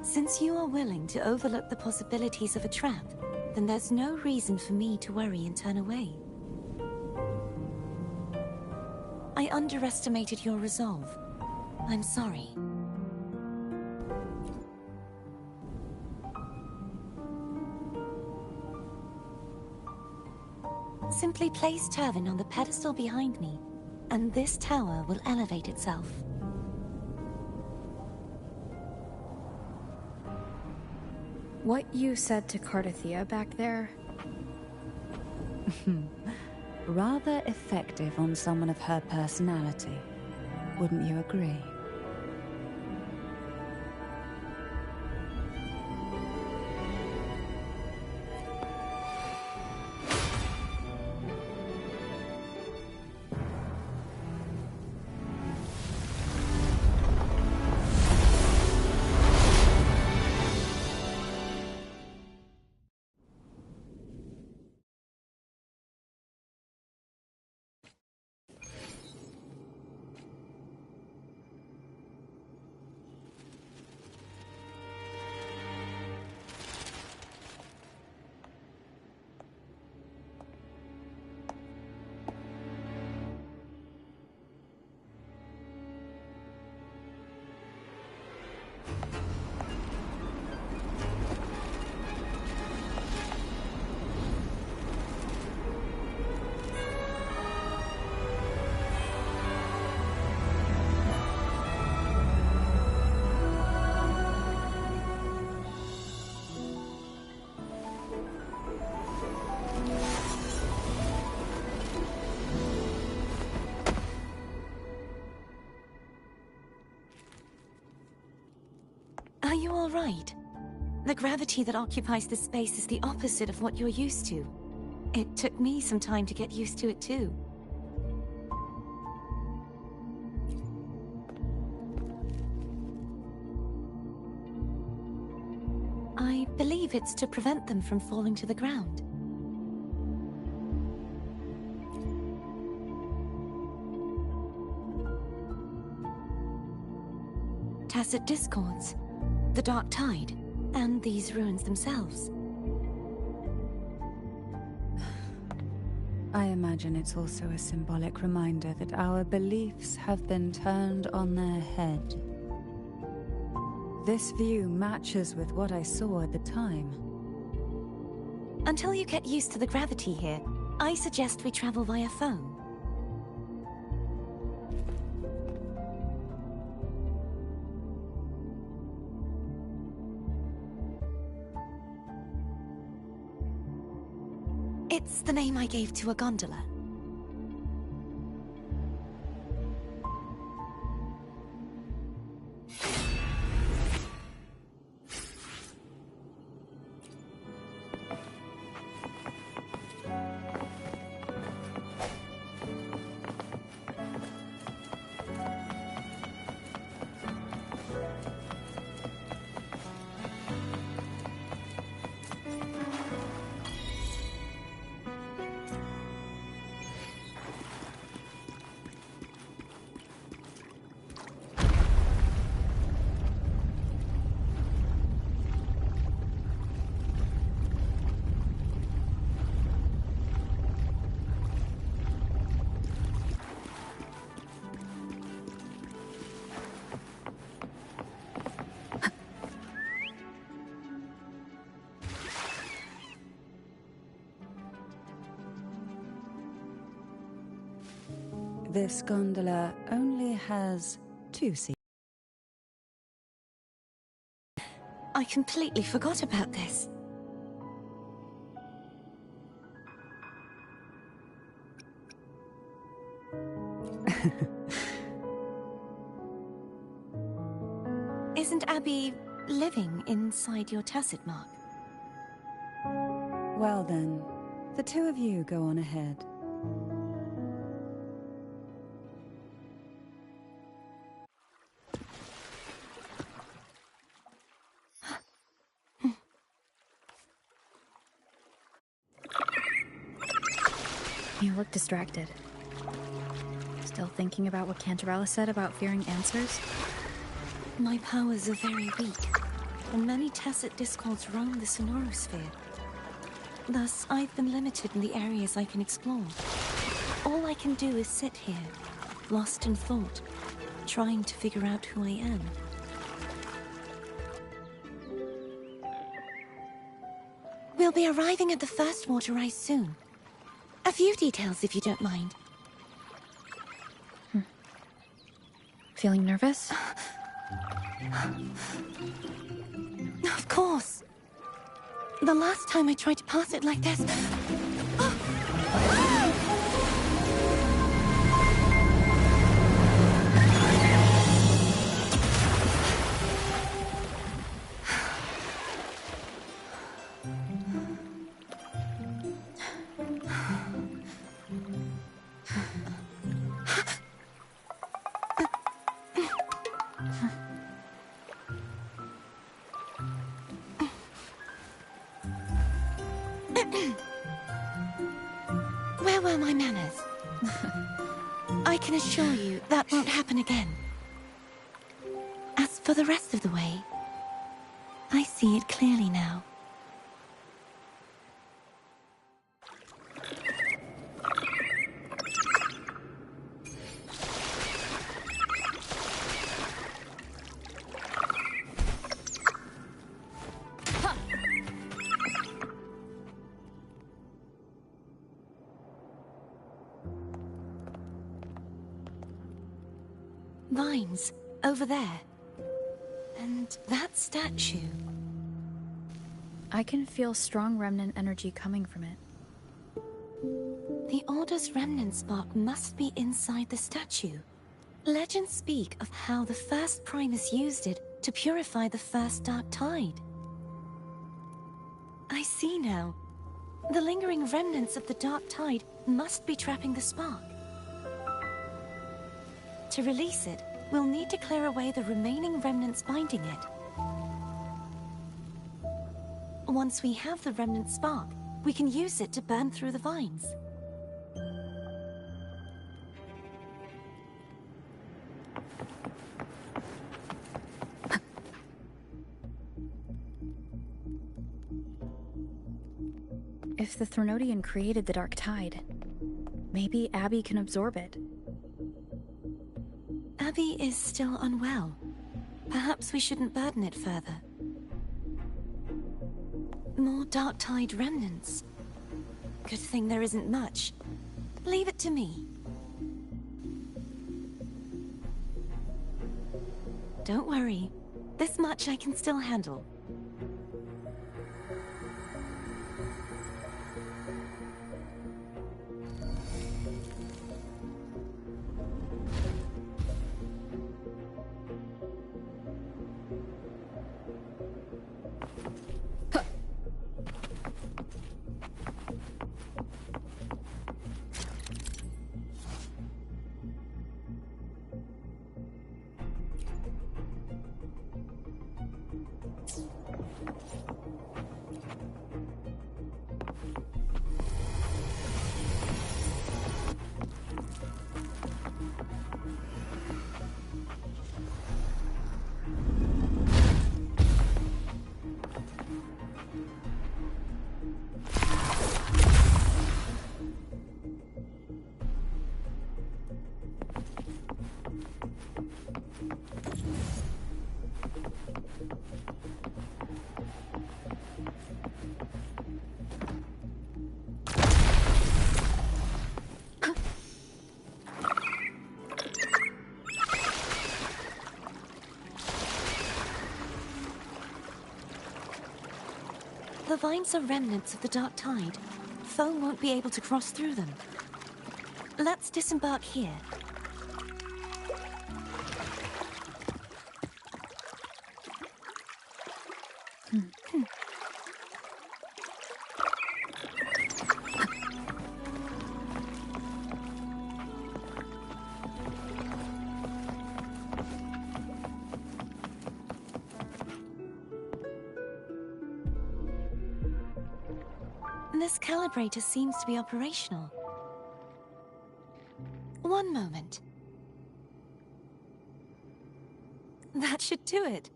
Since you are willing to overlook the possibilities of a trap, then there's no reason for me to worry and turn away. I underestimated your resolve. I'm sorry. Simply place Turvin on the pedestal behind me, and this tower will elevate itself. What you said to Cartathea back there? Rather effective on someone of her personality. Wouldn't you agree? Are you all right? The gravity that occupies this space is the opposite of what you're used to. It took me some time to get used to it too. I believe it's to prevent them from falling to the ground. Tacit discords, the Dark Tide, and these ruins themselves. I imagine it's also a symbolic reminder that our beliefs have been turned on their head. This view matches with what I saw at the time. Until you get used to the gravity here, I suggest we travel via phone. It's the name I gave to a gondola. This gondola only has 2 seats. I completely forgot about this. Isn't Abby living inside your tacit mark? Well then, the 2 of you go on ahead. You look distracted. Still thinking about what Cantarella said about fearing answers? My powers are very weak, and many tacit discords roam the sonorosphere. Thus, I've been limited in the areas I can explore. All I can do is sit here, lost in thought, trying to figure out who I am. We'll be arriving at the first water rise soon. A few details, if you don't mind. Feeling nervous? Of course. The last time I tried to pass it like this... Where were my manners? I can assure you that won't happen again. As for the rest of the way, I see it clearly now. Vines, over there. And that statue. I can feel strong remnant energy coming from it. The Order's remnant spark must be inside the statue. Legends speak of how the first Primus used it to purify the first Dark Tide. I see now. The lingering remnants of the Dark Tide must be trapping the spark. To release it, we'll need to clear away the remaining remnants binding it. Once we have the remnant spark, we can use it to burn through the vines. If the Threnodian created the Dark Tide, maybe Abby can absorb it. Abby is still unwell. Perhaps we shouldn't burden it further. More Dark Tide remnants. Good thing there isn't much. Leave it to me. Don't worry. This much I can still handle. The vines are remnants of the Dark Tide. Foe won't be able to cross through them. Let's disembark here. This calibrator seems to be operational. One moment. That should do it.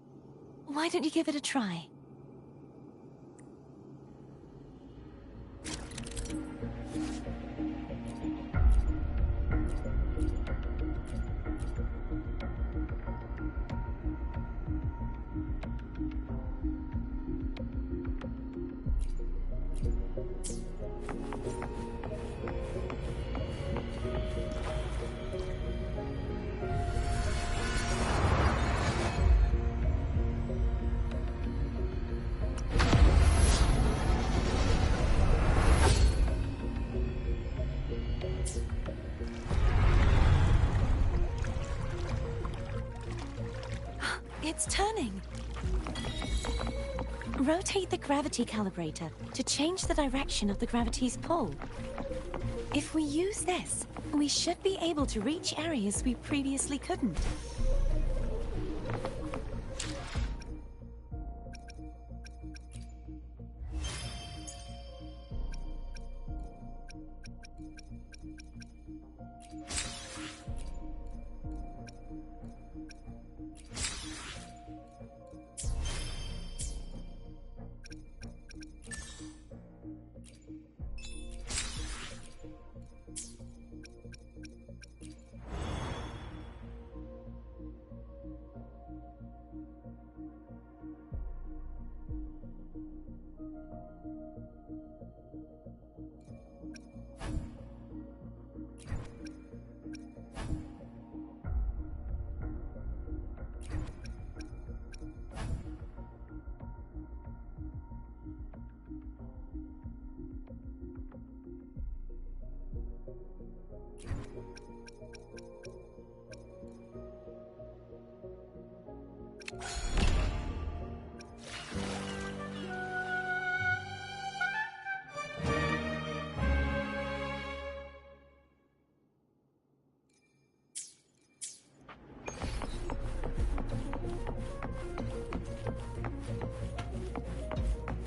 Why don't you give it a try? It's turning. Rotate the gravity calibrator to change the direction of the gravity's pull. If we use this, we should be able to reach areas we previously couldn't.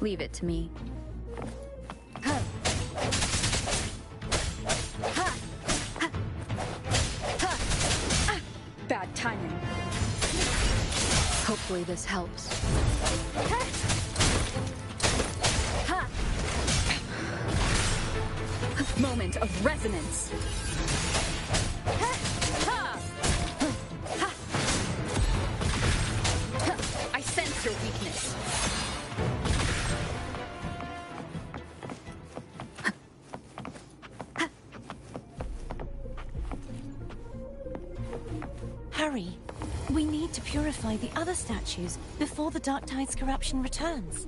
Leave it to me. Bad timing. Hopefully this helps. Moment of resonance. I sense your weakness. Hurry. We need to purify the other statues before the Dark Tide's corruption returns.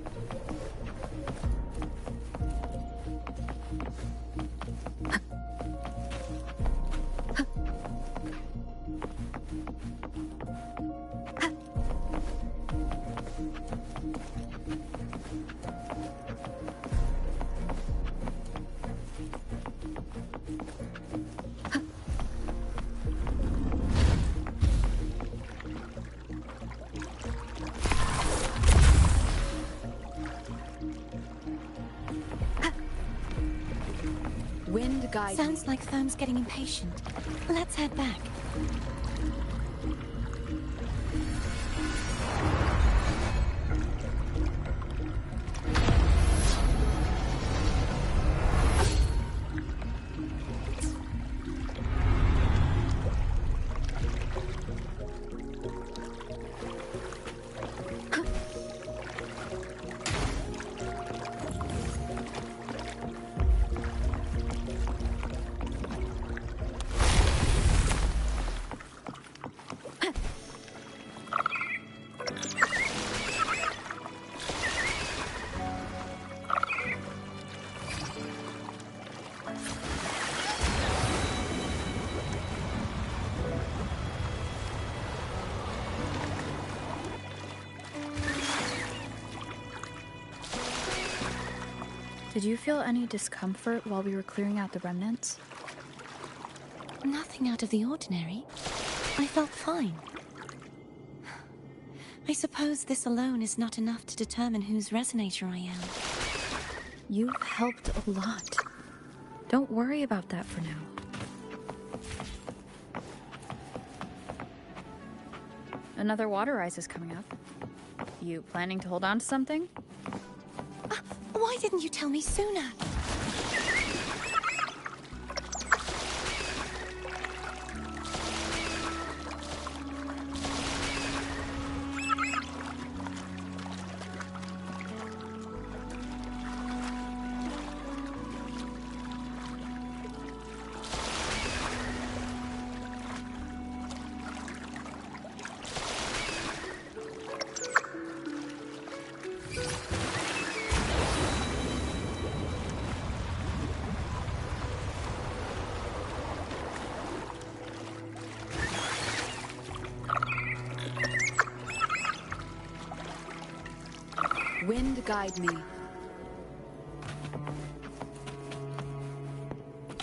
Wind guide me. Sounds like Therm's getting impatient. Let's head back. Did you feel any discomfort while we were clearing out the remnants? Nothing out of the ordinary. I felt fine. I suppose this alone is not enough to determine whose resonator I am. You've helped a lot. Don't worry about that for now. Another water rise is coming up. You planning to hold on to something? Why didn't you tell me sooner? Wind guide me.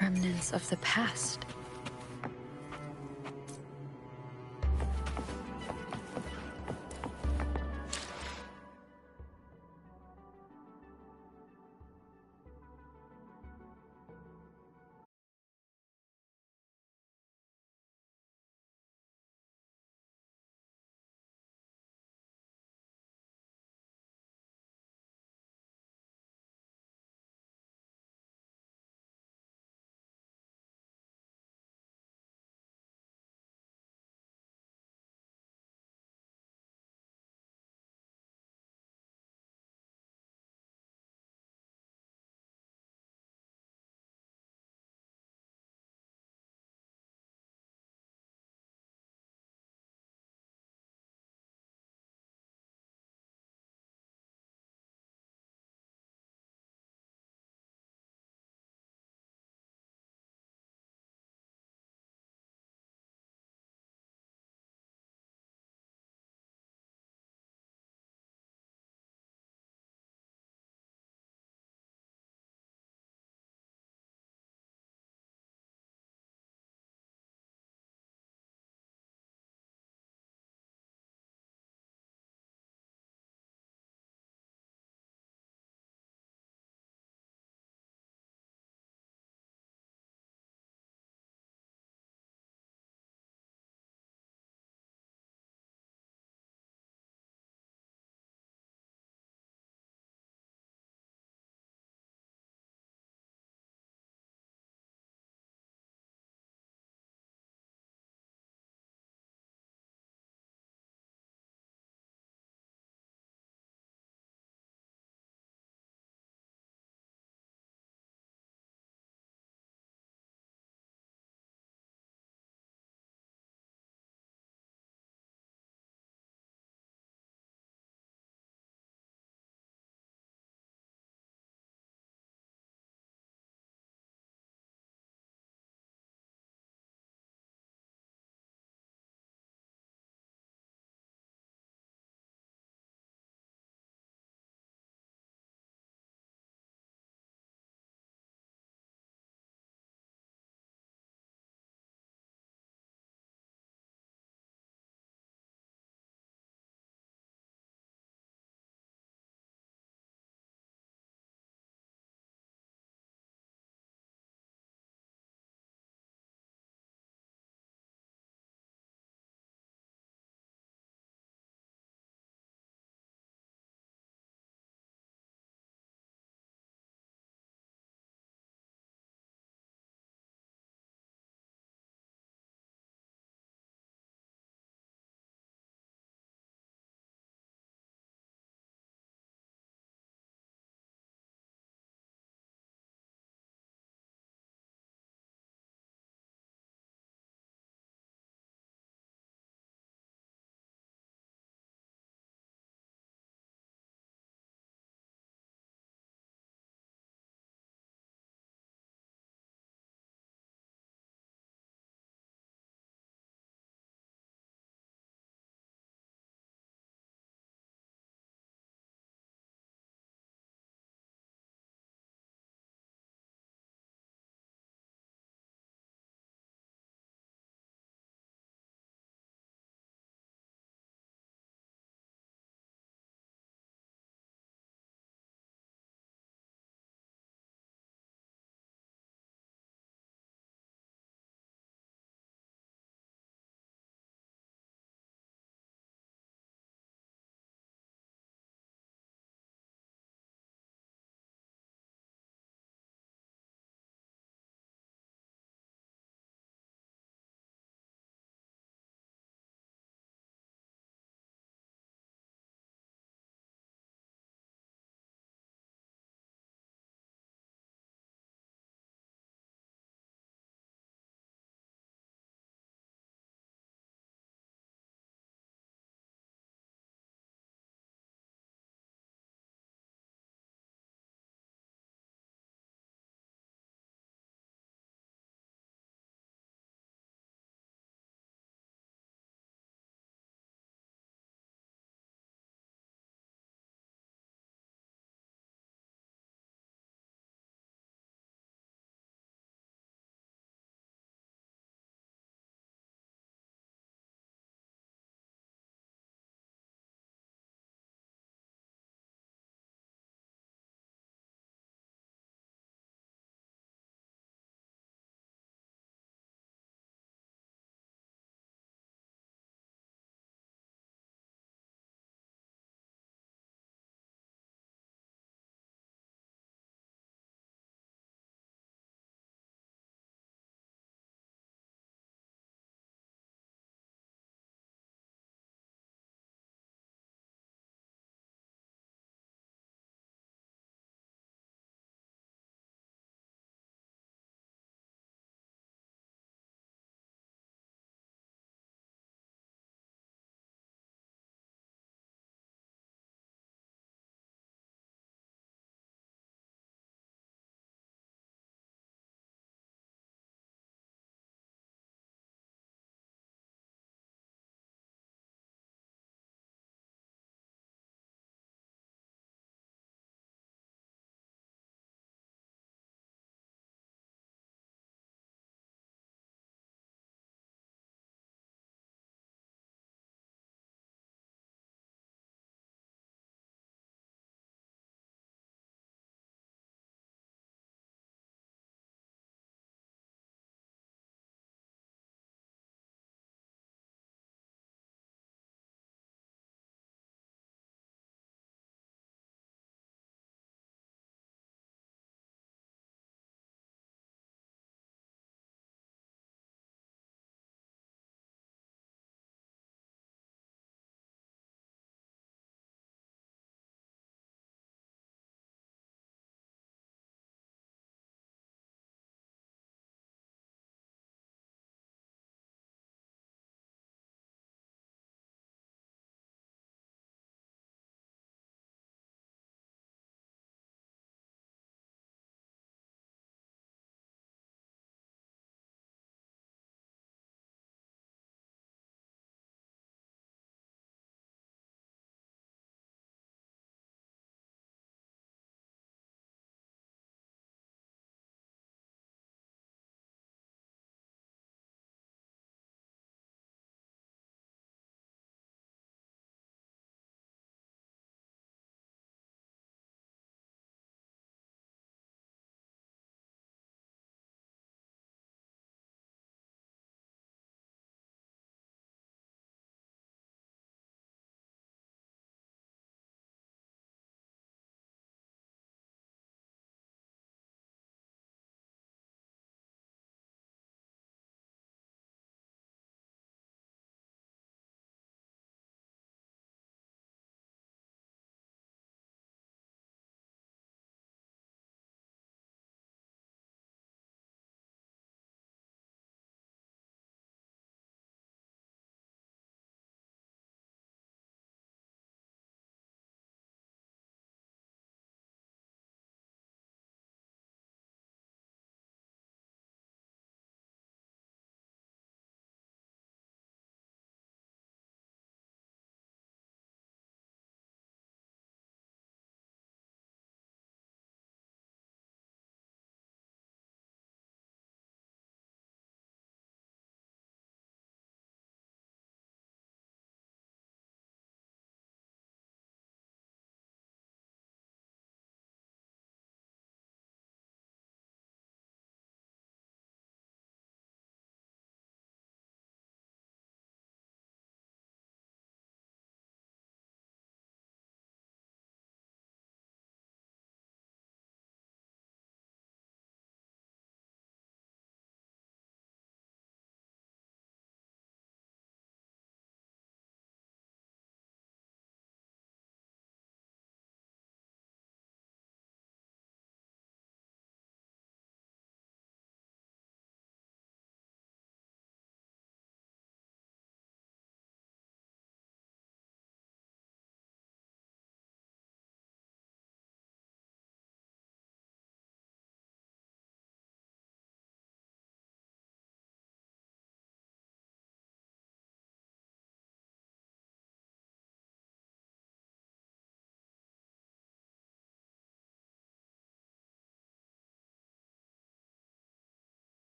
Remnants of the past.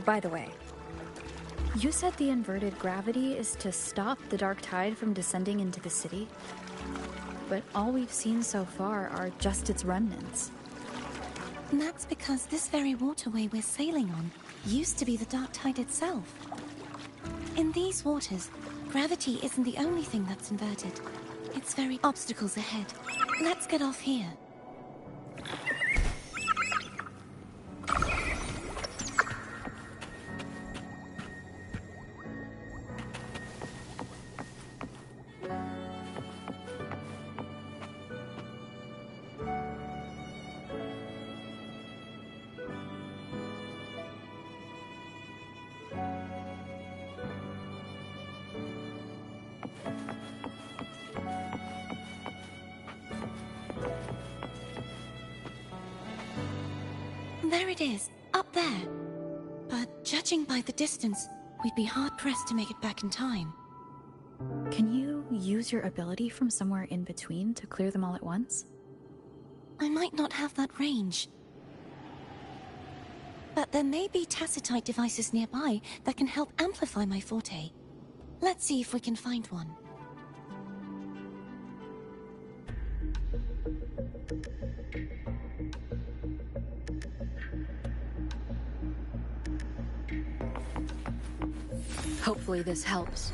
By the way, you said the inverted gravity is to stop the dark tide from descending into the city? But all we've seen so far are just its remnants. And that's because this very waterway we're sailing on used to be the dark tide itself. In these waters, gravity isn't the only thing that's inverted. It's very obstacles ahead. Let's get off here. There it is, up there. But judging by the distance, we'd be hard-pressed to make it back in time. Can you use your ability from somewhere in between to clear them all at once? I might not have that range. But there may be tacitite devices nearby that can help amplify my forte. Let's see if we can find one. Hopefully this helps.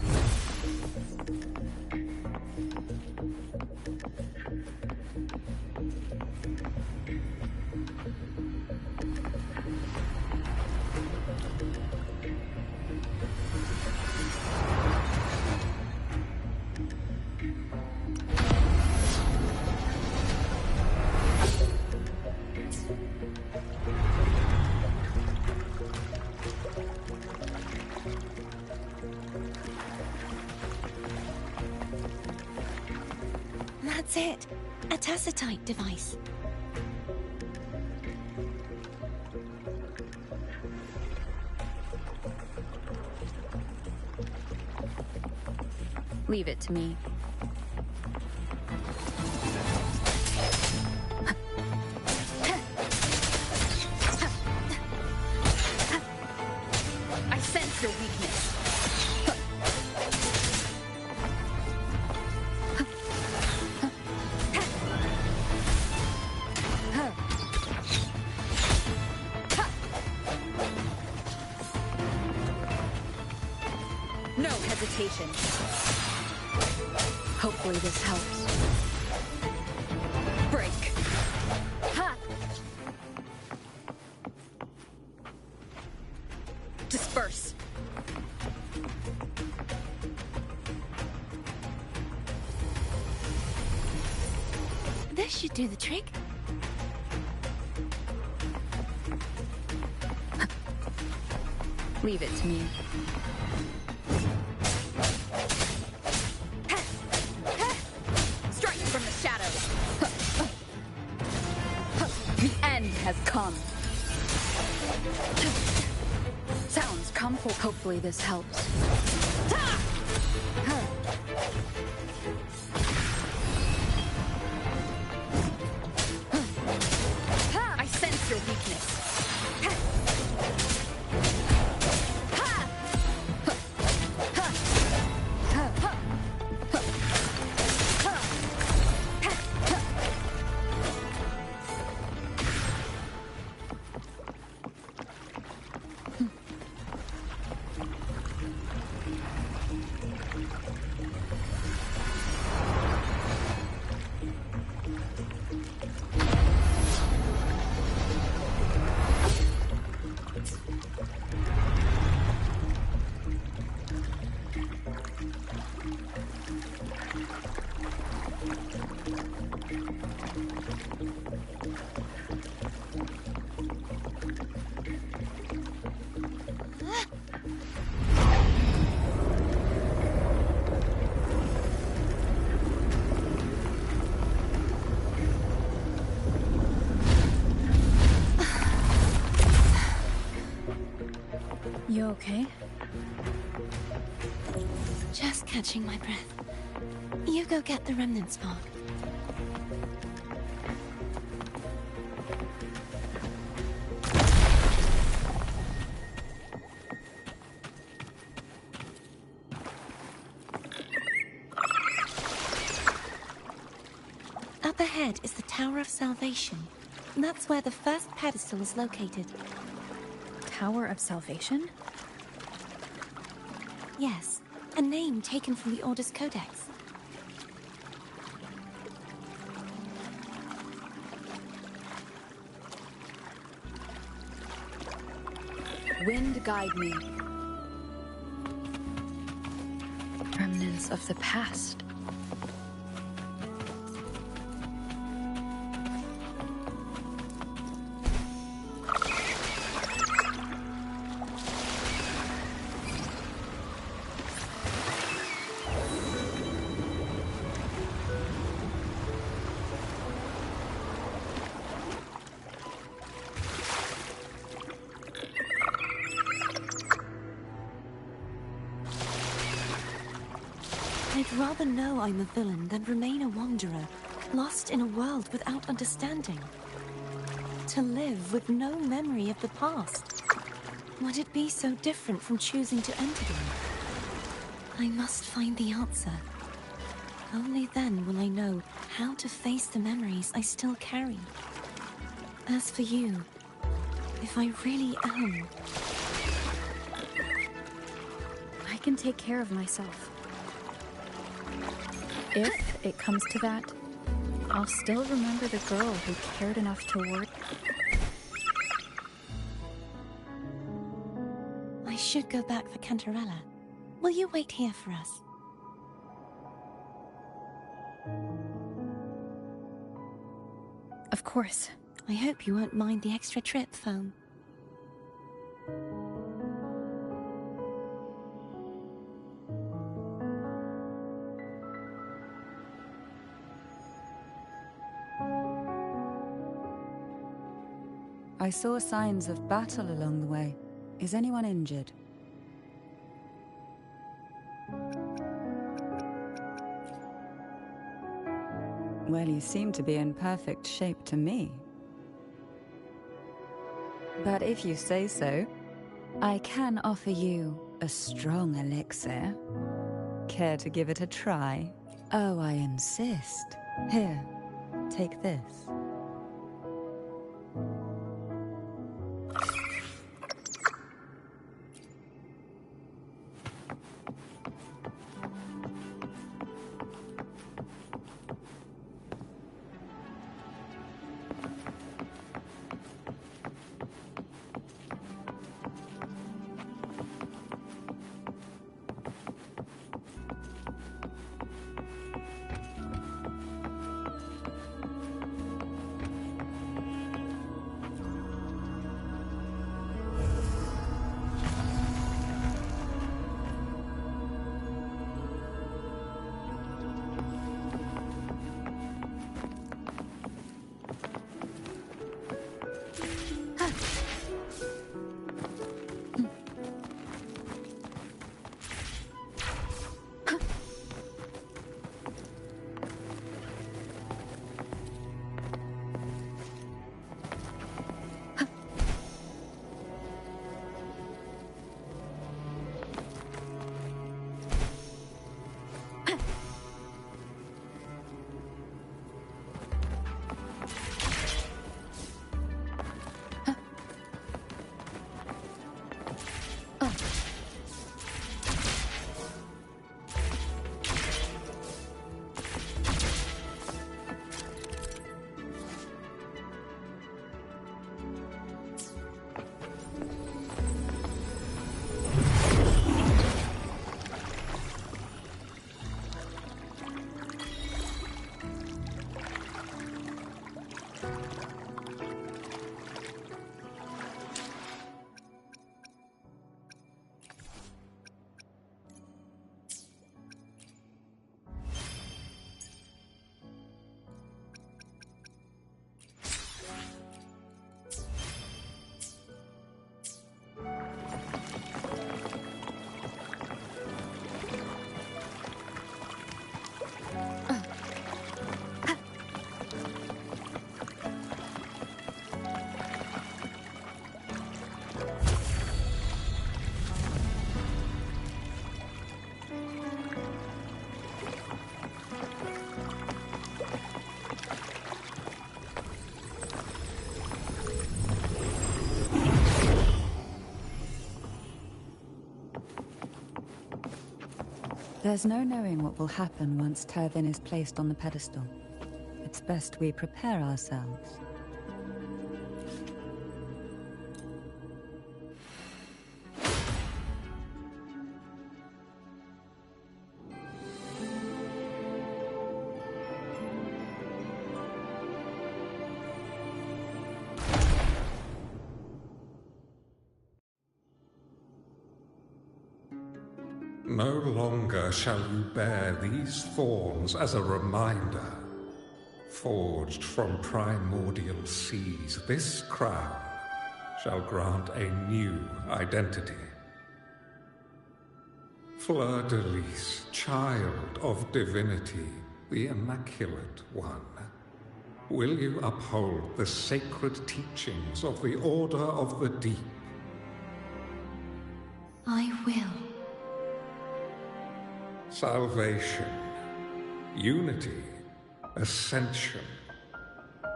That's it. A tacitite device. Leave it to me. I sense your weakness. No hesitation. Hopefully this helps. Break. Ha! Disperse. This should do the trick. Leave it to me. Strike from the shadows. The end has come. Sounds come for. Hopefully this helps. I sense your weakness. You okay? Just catching my breath. You go get the remnant spark. Up ahead is the Tower of Salvation. That's where the first pedestal is located. Tower of Salvation? Yes, a name taken from the Order's Codex. Wind guide me. Remnants of the past. I'd rather know I'm a villain than remain a wanderer, lost in a world without understanding. To live with no memory of the past. Would it be so different from choosing to enter them? I must find the answer. Only then will I know how to face the memories I still carry. As for you, if I really am... I can take care of myself. If it comes to that, I'll still remember the girl who cared enough to work. I should go back for Cantarella. Will you wait here for us? Of course. I hope you won't mind the extra trip, Foam. I saw signs of battle along the way. Is anyone injured? Well, you seem to be in perfect shape to me. But if you say so, I can offer you a strong elixir. Care to give it a try? Oh, I insist. Here, take this. There's no knowing what will happen once Turvin is placed on the pedestal. It's best we prepare ourselves. No longer shall you bear these thorns as a reminder. Forged from primordial seas, this crown shall grant a new identity. Fleur-de-Lis, child of divinity, the Immaculate One, will you uphold the sacred teachings of the Order of the Deep? I will. Salvation, unity, ascension.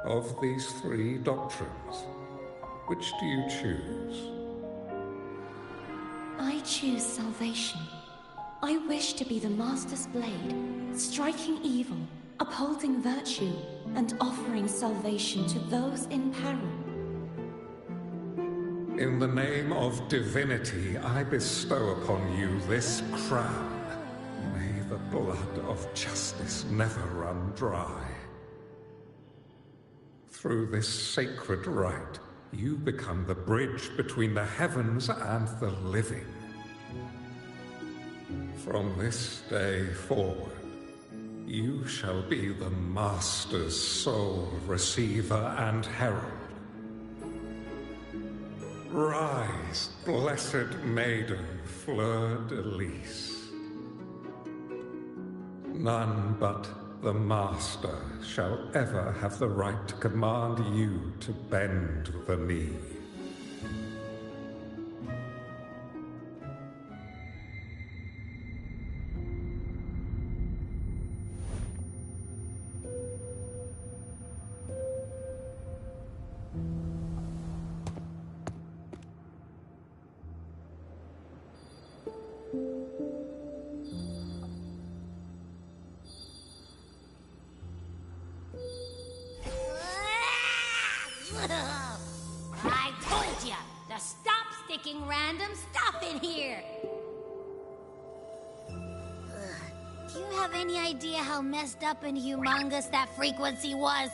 Of these three doctrines, which do you choose? I choose salvation. I wish to be the Master's blade, striking evil, upholding virtue, and offering salvation to those in peril. In the name of divinity, I bestow upon you this crown. May the blood of justice never run dry. Through this sacred rite, you become the bridge between the heavens and the living. From this day forward, you shall be the Master's sole receiver and herald. Rise, blessed maiden Fleur-de-Lis. None but the Master shall ever have the right to command you to bend the knee. I told you to stop sticking random stuff in here! Do you have any idea how messed up and humongous that frequency was?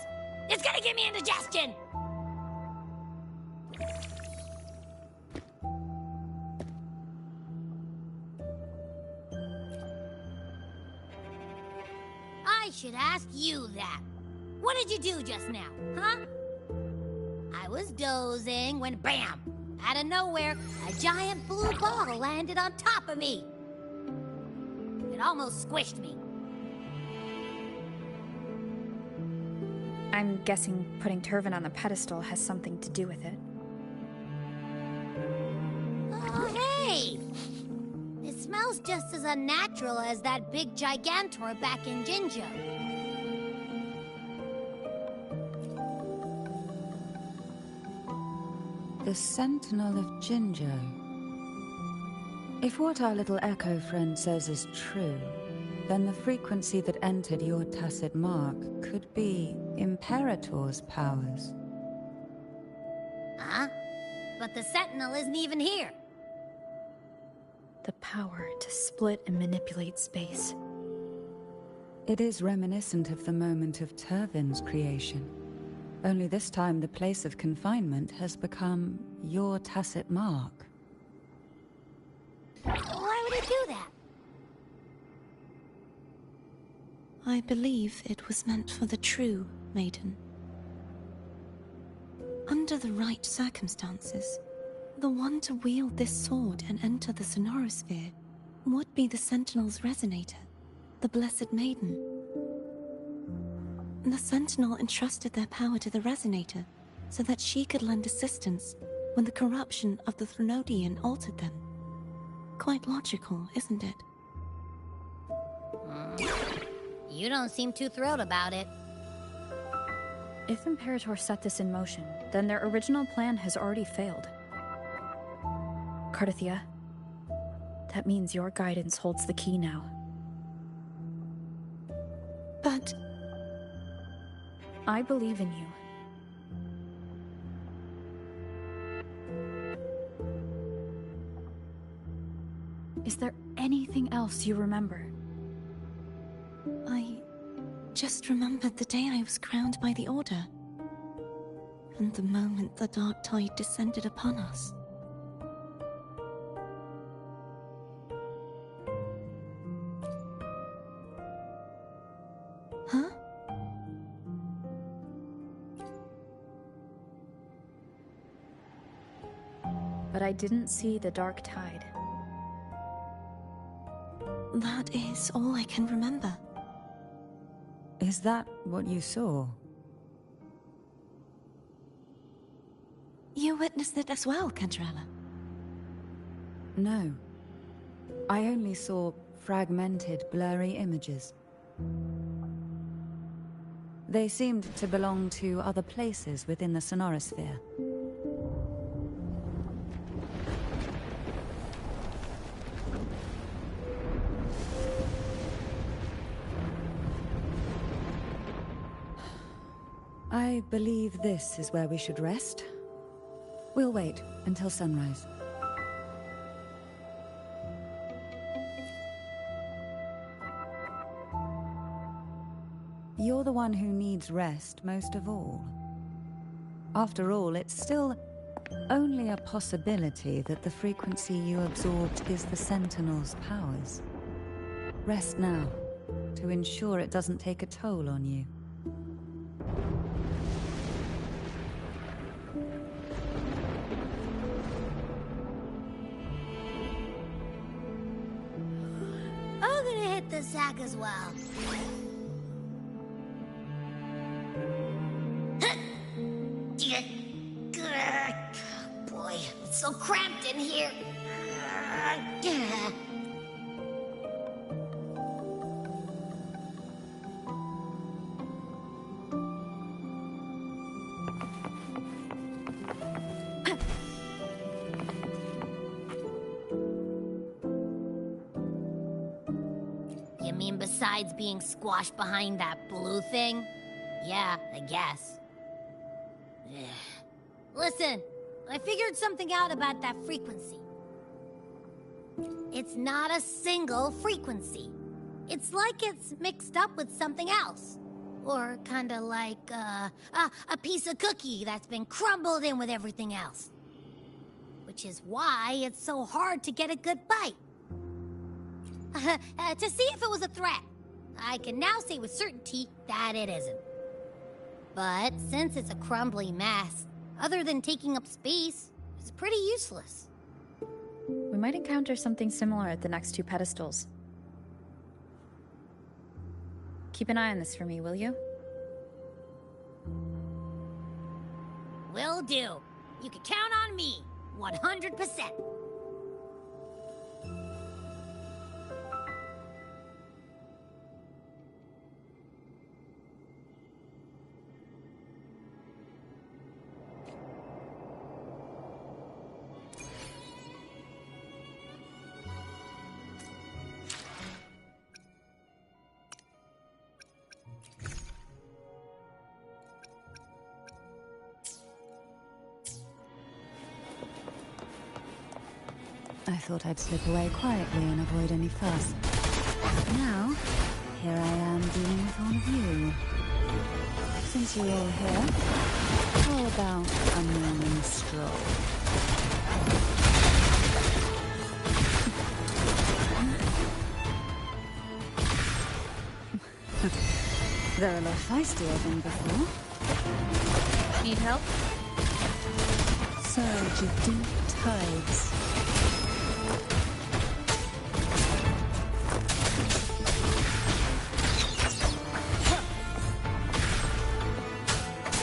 It's gonna give me indigestion! I should ask you that. What did you do just now, huh? I was dozing when BAM! Out of nowhere, a giant blue ball landed on top of me. It almost squished me. I'm guessing putting Turvin on the pedestal has something to do with it. Oh, hey! It smells just as unnatural as that big gigantor back in Jinjo. The Sentinel of Jinjo. If what our little echo friend says is true, then the frequency that entered your tacit mark could be Imperator's powers. Huh? But the Sentinel isn't even here. The power to split and manipulate space. It is reminiscent of the moment of Turvin's creation. Only this time the place of confinement has become your tacit mark. Why would it do that? I believe it was meant for the true maiden. Under the right circumstances, the one to wield this sword and enter the Sonorosphere would be the Sentinel's resonator, the Blessed Maiden. The Sentinel entrusted their power to the Resonator so that she could lend assistance when the corruption of the Threnodian altered them. Quite logical, isn't it? You don't seem too thrilled about it. If Imperator set this in motion, then their original plan has already failed. Cardathia, that means your guidance holds the key now. I believe in you. Is there anything else you remember? I just remembered the day I was crowned by the Order. And the moment the dark tide descended upon us. Huh? But I didn't see the dark tide. That is all I can remember. Is that what you saw? You witnessed it as well, Cantarella? No. I only saw fragmented, blurry images. They seemed to belong to other places within the sonorosphere. I believe this is where we should rest. We'll wait until sunrise. You're the one who needs rest most of all. After all, it's still only a possibility that the frequency you absorbed is the Sentinel's powers. Rest now, to ensure it doesn't take a toll on you. I'm gonna hit the sack as well. Boy, it's so cramped in here. You mean besides being squashed behind that blue thing? Yeah, I guess. Listen, I figured something out about that frequency. It's not a single frequency. It's like it's mixed up with something else. Or kinda like, a piece of cookie that's been crumbled in with everything else. Which is why it's so hard to get a good bite. To see if it was a threat. I can now say with certainty that it isn't. But since it's a crumbly mess, other than taking up space, it's pretty useless. We might encounter something similar at the next two pedestals. Keep an eye on this for me, will you? Will do. You can count on me, 100%. I thought I'd slip away quietly and avoid any fuss. Now, here I am dealing with all of you. Since you're all here, how about a morning stroll? They're a lot feistier than before. Need help? Surge of deep tides.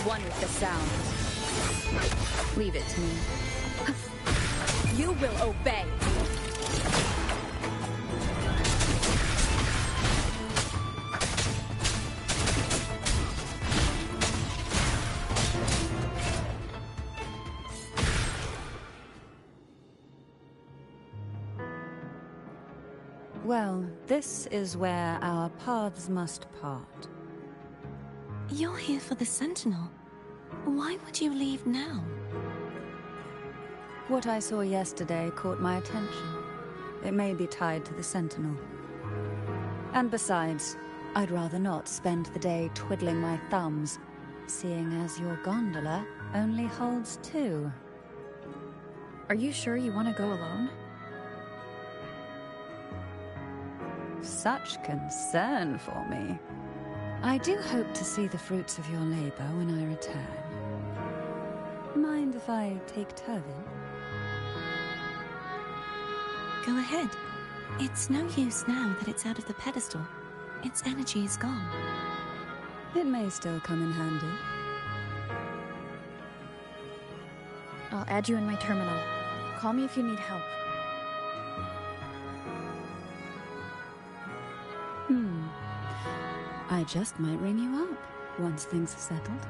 One with the sound. Leave it to me. You will obey. Well, this is where our paths must part. You're here for the Sentinel. Why would you leave now? What I saw yesterday caught my attention. It may be tied to the Sentinel. And besides, I'd rather not spend the day twiddling my thumbs, seeing as your gondola only holds 2. Are you sure you want to go alone? Such concern for me. I do hope to see the fruits of your labor when I return. Mind if I take Turvin? Go ahead. It's no use now that it's out of the pedestal. Its energy is gone. It may still come in handy. I'll add you in my terminal. Call me if you need help. I just might ring you up once things are settled.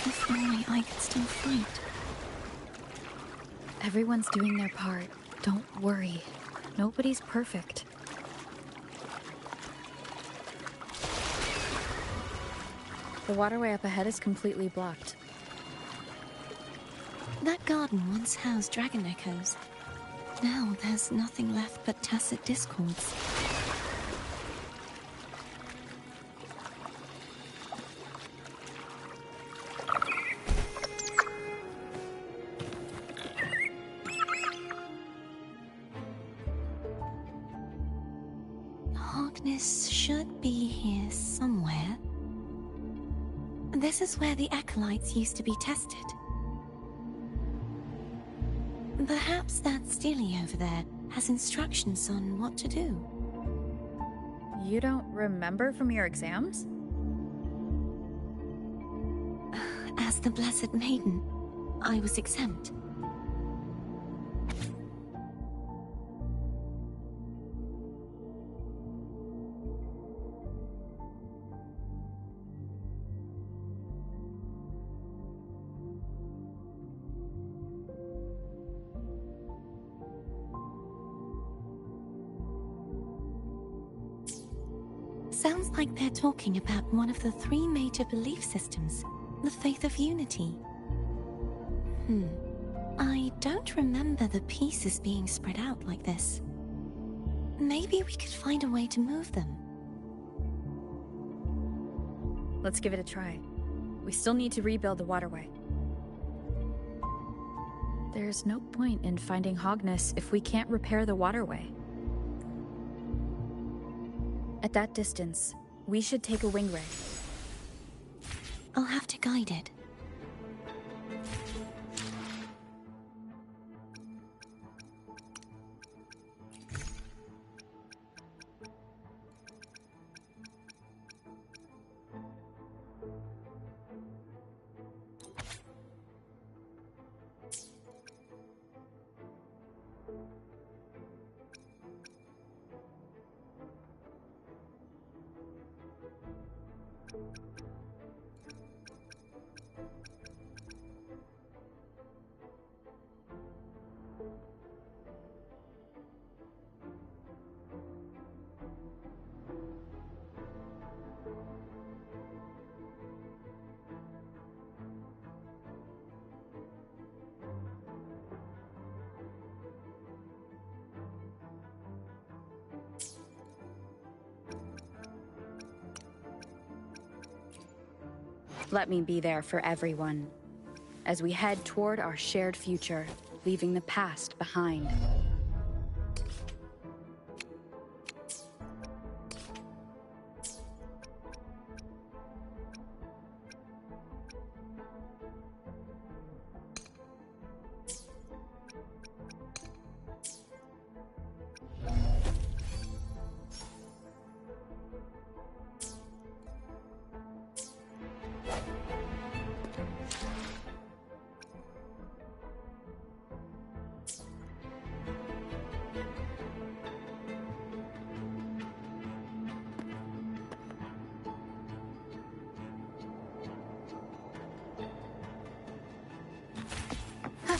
If only I could still fight. Everyone's doing their part. Don't worry. Nobody's perfect. The waterway up ahead is completely blocked. That garden once housed dragon echoes. Now there's nothing left but tacit discords. Hogness should be here somewhere. This is where the acolytes used to be tested. Perhaps that Steely over there has instructions on what to do. You don't remember from your exams? As the Blessed Maiden, I was exempt. Sounds like they're talking about one of the 3 major belief systems, the faith of unity. I don't remember the pieces being spread out like this. Maybe we could find a way to move them. Let's give it a try. We still need to rebuild the waterway. There's no point in finding Hogness if we can't repair the waterway. At that distance, we should take a wing ray. I'll have to guide it. Let me be there for everyone, as we head toward our shared future, leaving the past behind.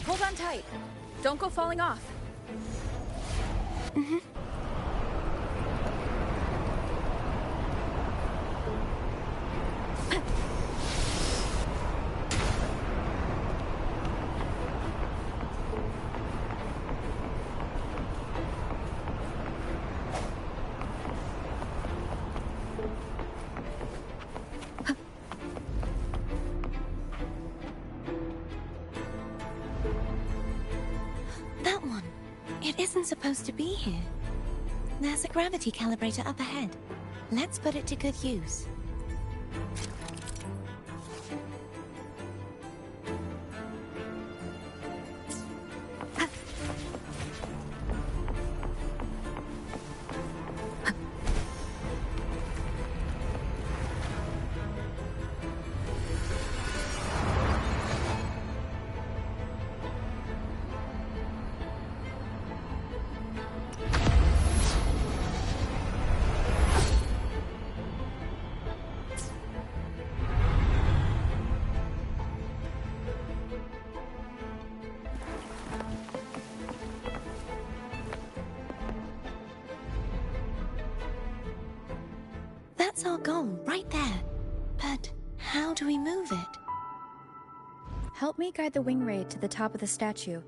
Hold on tight. Don't go falling off. That one. It isn't supposed to be here. There's a gravity calibrator up ahead. Let's put it to good use. That's our goal, right there. But how do we move it? Help me guide the wing raid to the top of the statue.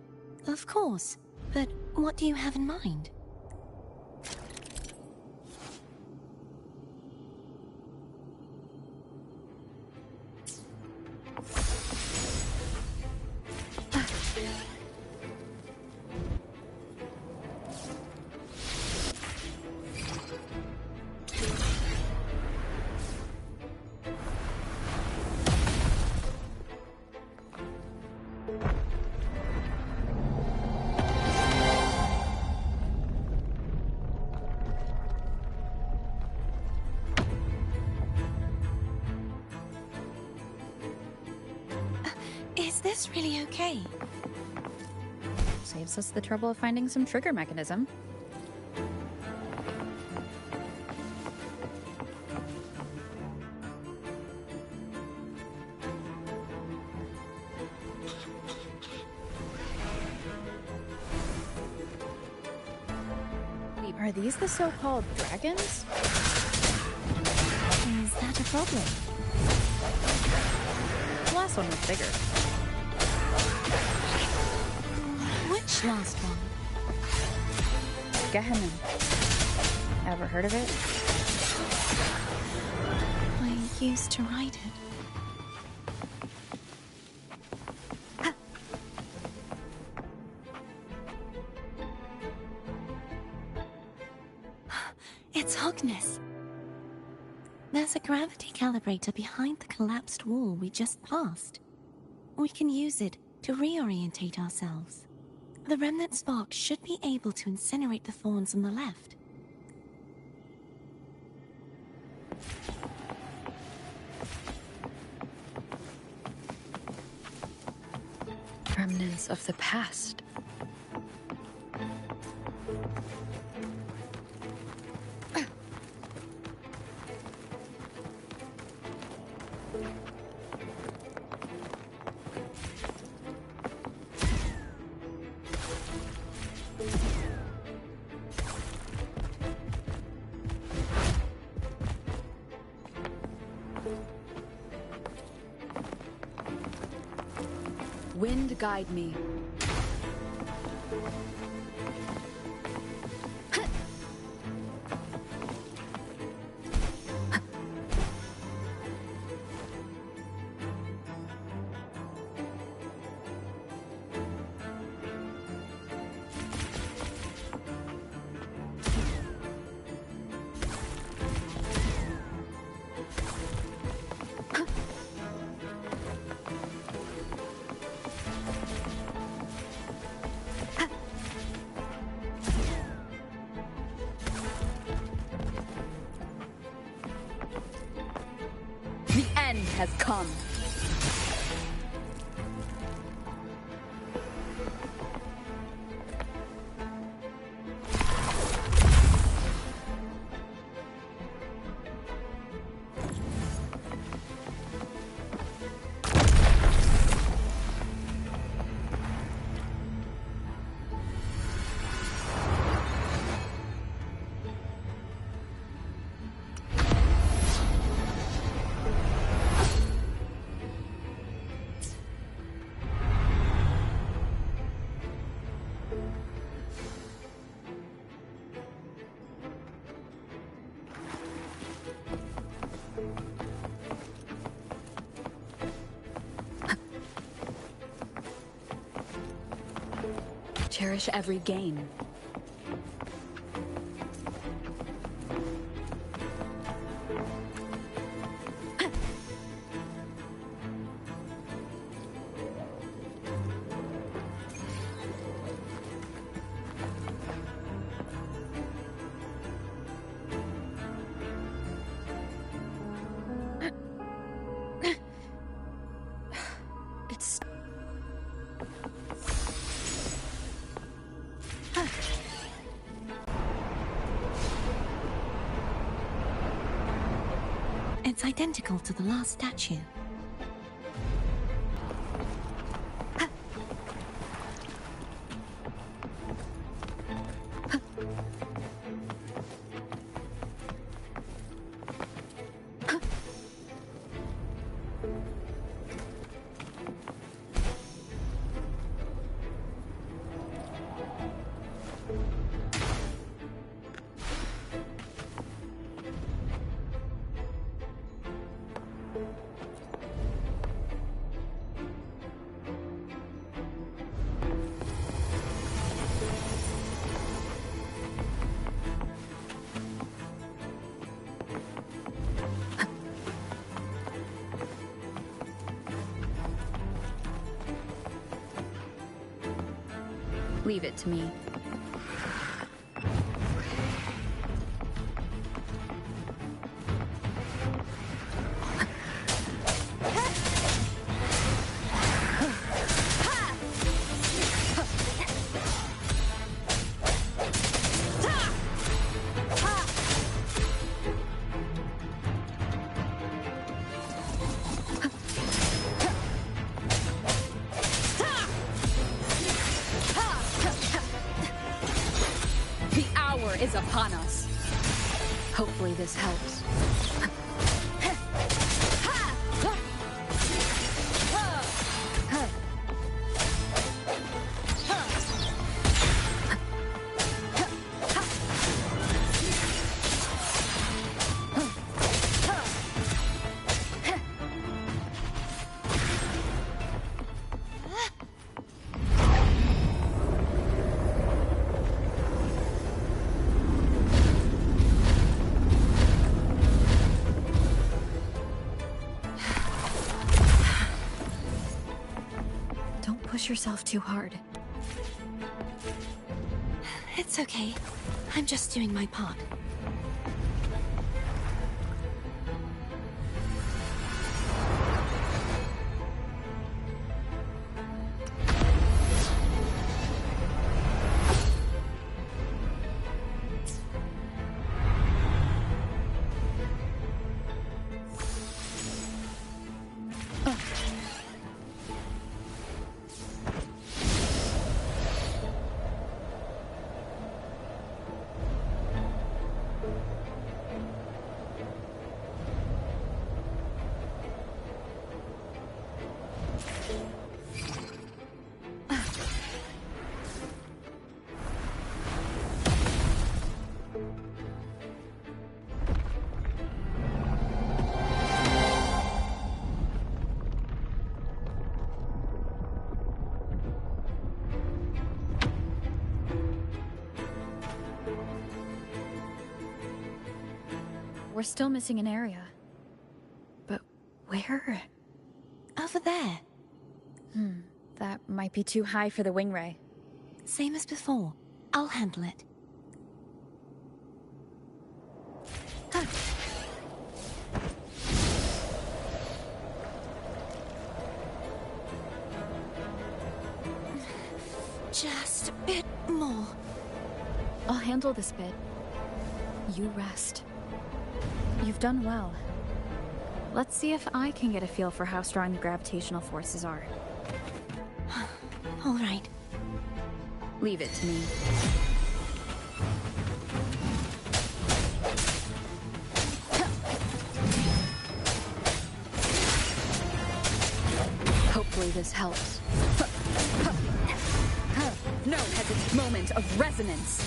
Of course. But what do you have in mind? Is this really okay? Saves us the trouble of finding some trigger mechanism. Are these the so-called dragons? Is that a problem? The last one was bigger. Which last one? Gehenna. Ever heard of it? I used to write it. It's Hogness. There's a gravity calibrator behind the collapsed wall we just passed. We can use it to reorientate ourselves. The remnant spark should be able to incinerate the thorns on the left. Remnants of the past. Wind guide me. has come. Cherish every gain. It's... It's identical to the last statue. Leave it to me. Is upon us. Hopefully this helps. Push yourself too hard. It's okay. I'm just doing my part. We're still missing an area. But where? Over there. That might be too high for the wing ray. Same as before. I'll handle it. I'll handle this bit. You rest. You've done well. Let's see if I can get a feel for how strong the gravitational forces are. All right. Leave it to me. Hopefully this helps. No hesitant moment of resonance.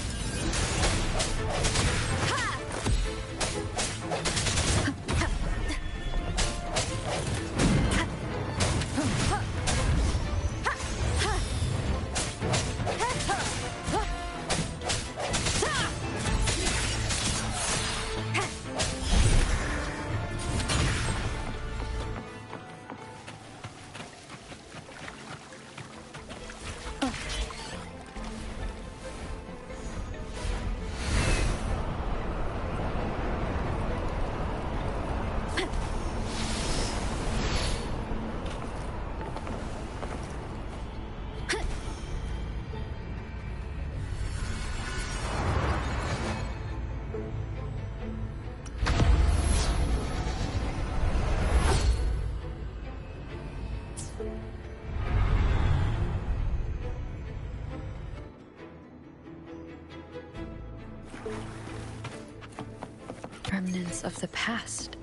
Remnants of the past.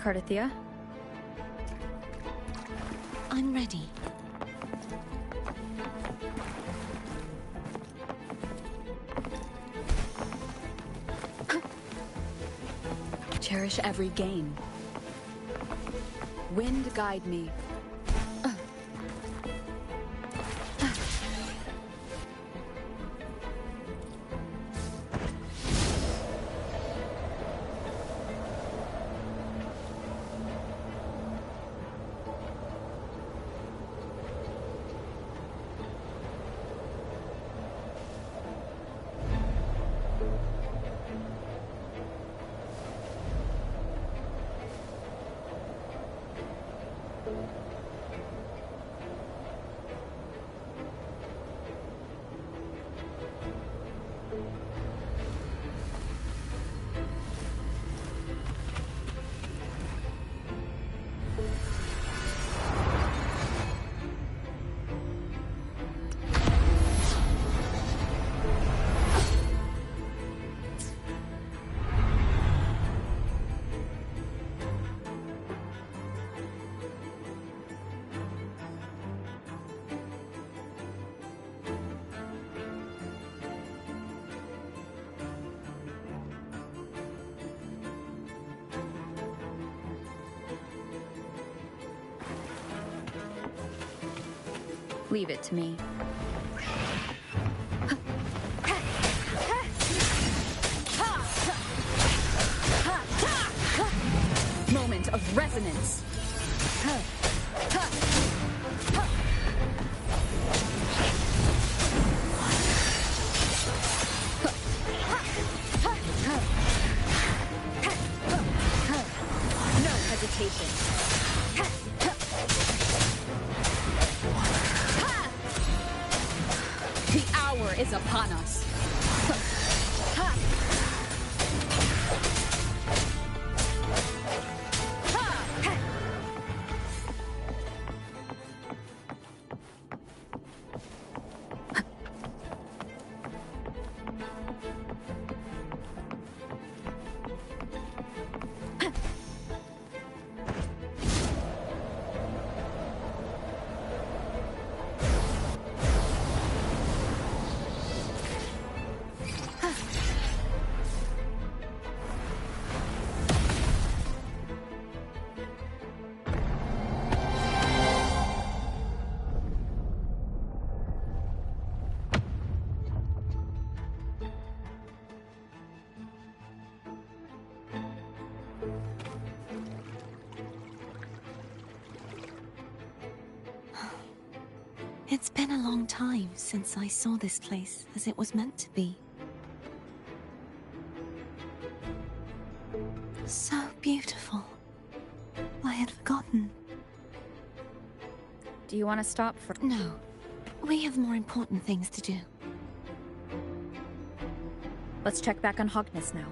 Cardithia? I'm ready. Cherish every gain. Wind guide me. Leave it to me. Moment of resonance. No hesitation. The hour is upon us. It's been a long time since I saw this place as it was meant to be. So beautiful. I had forgotten. Do you want to stop for— No. We have more important things to do. Let's check back on Hogness now.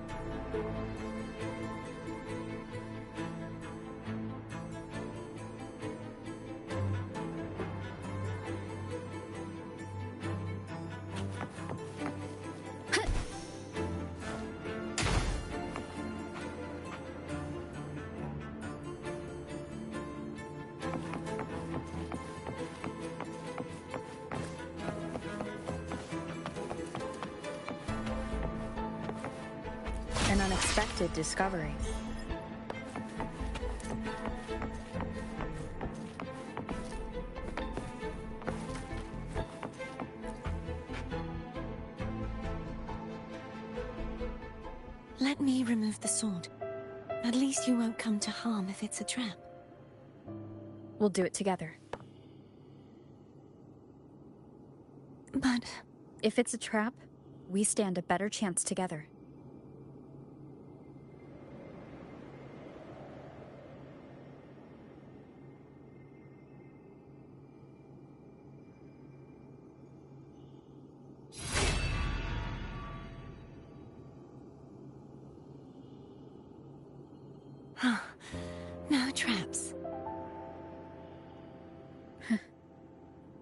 An unexpected discovery. Let me remove the sword. At least you won't come to harm if it's a trap. We'll do it together. But if it's a trap, we stand a better chance together. No traps.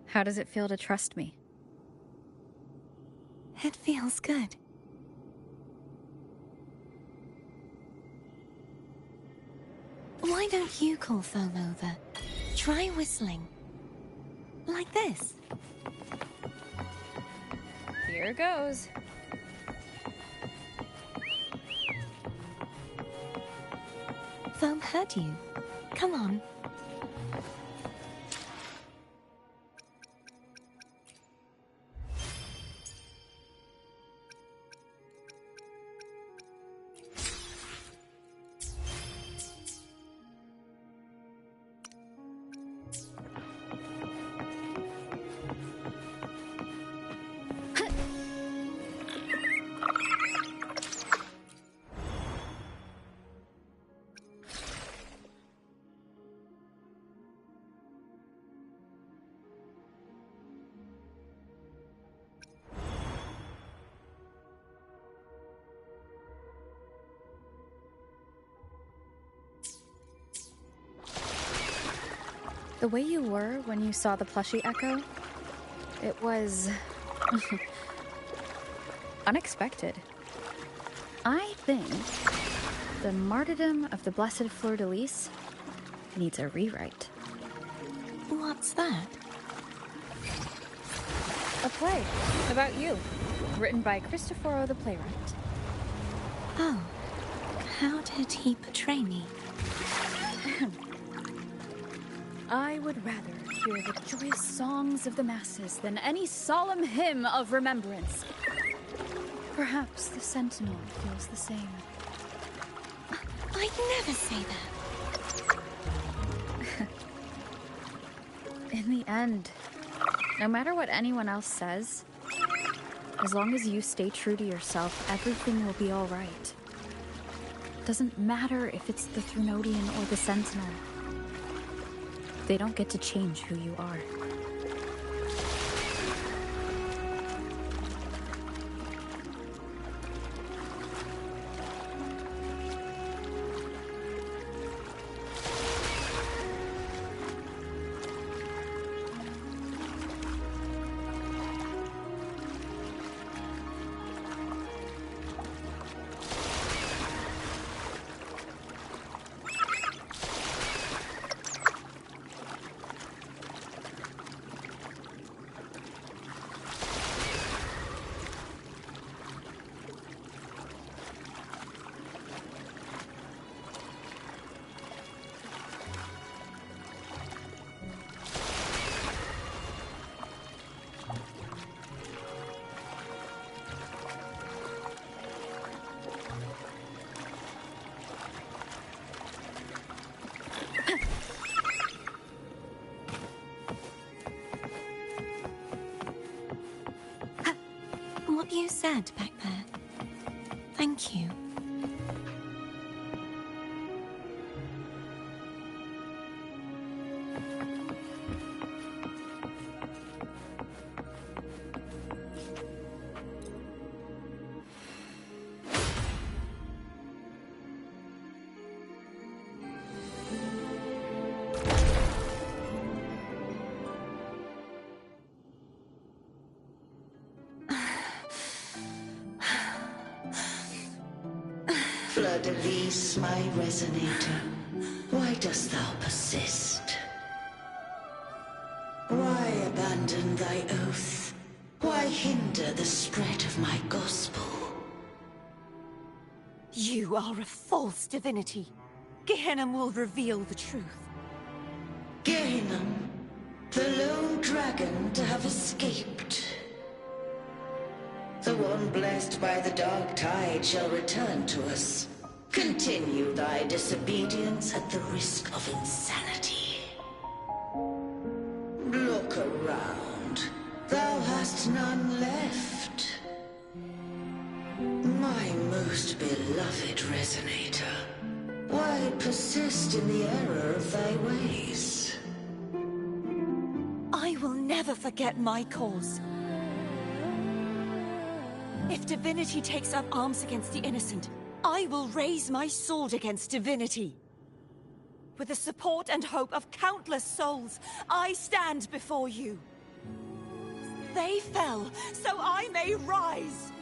How does it feel to trust me? It feels good. Why don't you call Foam over? Try whistling. Like this. Here goes. Foam heard you. Come on. The way you were when you saw the plushie Echo, it was unexpected. I think the martyrdom of the Blessed Fleur-de-Lis needs a rewrite. What's that? A play about you, written by Cristoforo the playwright. Oh, how did he portray me? I would rather hear the joyous songs of the masses than any solemn hymn of remembrance. Perhaps the Sentinel feels the same. I'd never say that. In the end, no matter what anyone else says, as long as you stay true to yourself, everything will be all right. Doesn't matter if it's the Thrunodian or the Sentinel. They don't get to change who you are. what you said back there. Thank you. Fleur-de-Lis, my resonator, why dost thou persist? Why abandon thy oath? Why hinder the spread of my gospel? You are a false divinity. Gehenna will reveal the truth. Gehenna, the lone dragon to have escaped. The one blessed by the dark tide shall return to us. Continue thy disobedience at the risk of insanity. Look around. Thou hast none left. My most beloved resonator, why persist in the error of thy ways? I will never forget my cause. If divinity takes up arms against the innocent, I will raise my sword against divinity. With the support and hope of countless souls, I stand before you. They fell, so I may rise!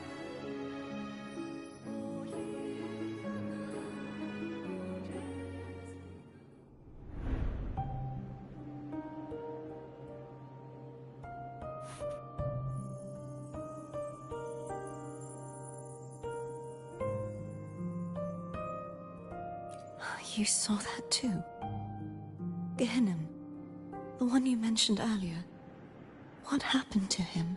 You saw that too? Gehenna, the one you mentioned earlier. What happened to him?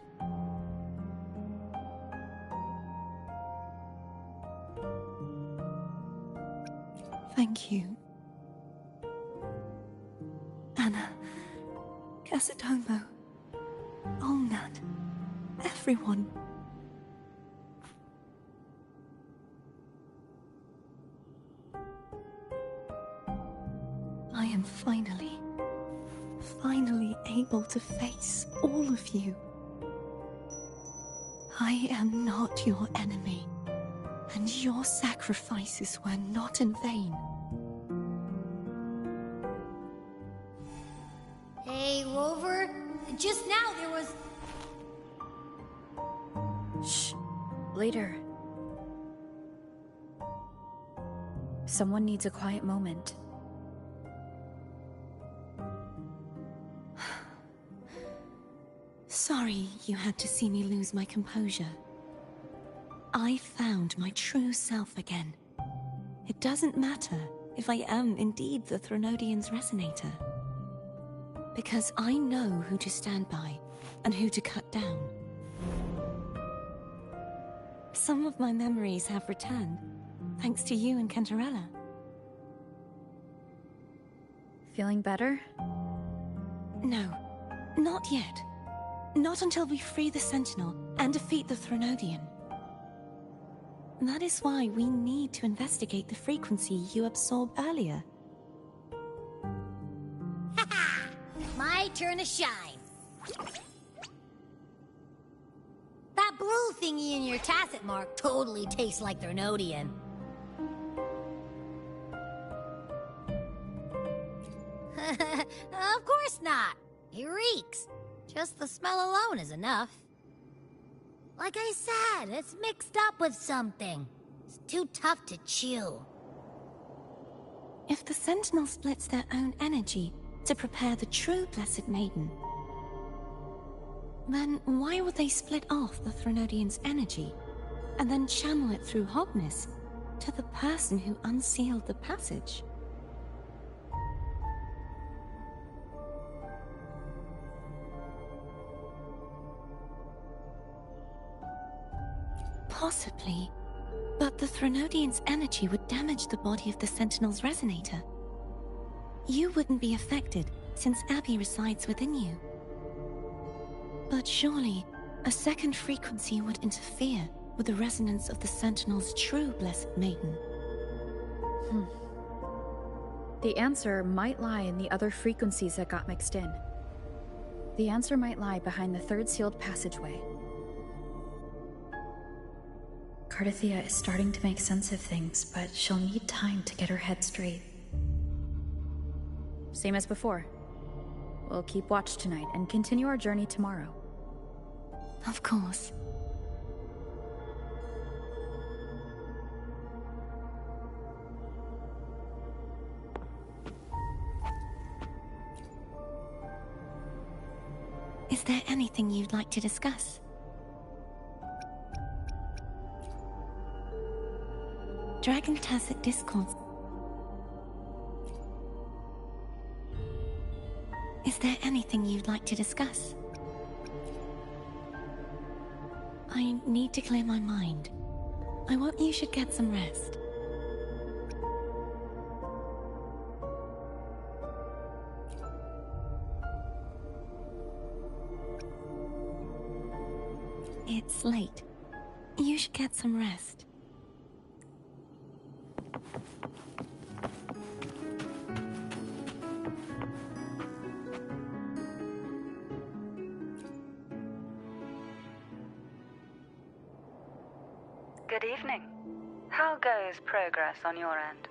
Thank you. Anna, Casitomo, Olnat, everyone. I am finally able to face all of you. I am not your enemy, and your sacrifices were not in vain. Hey, Rover, just now there was... Shh. Later. Someone needs a quiet moment. Sorry you had to see me lose my composure. I found my true self again. It doesn't matter if I am indeed the Threnodian's resonator. Because I know who to stand by and who to cut down. Some of my memories have returned, thanks to you and Cantarella. Feeling better? No, not yet. Not until we free the Sentinel and defeat the Threnodian. That is why we need to investigate the frequency you absorbed earlier. My turn to shine. That blue thingy in your tacit mark totally tastes like Threnodian. Of course not. It reeks. Just the smell alone is enough. Like I said, it's mixed up with something. It's too tough to chew. If the Sentinel splits their own energy to prepare the true Blessed Maiden, then why would they split off the Threnodian's energy and then channel it through Hognis to the person who unsealed the passage? Possibly, but the Threnodian's energy would damage the body of the Sentinel's resonator. You wouldn't be affected, since Abby resides within you. But surely, A second frequency would interfere with the resonance of the Sentinel's true Blessed Maiden. The answer might lie in the other frequencies that got mixed in. The answer might lie behind the third sealed passageway. Cardathia is starting to make sense of things, but she'll need time to get her head straight. Same as before. We'll keep watch tonight and continue our journey tomorrow. Of course. Is there anything you'd like to discuss? Dragon Tacit Discourse. Is there anything you'd like to discuss? I need to clear my mind. I want you should get some rest. It's late. You should get some rest. Good evening. How goes progress on your end?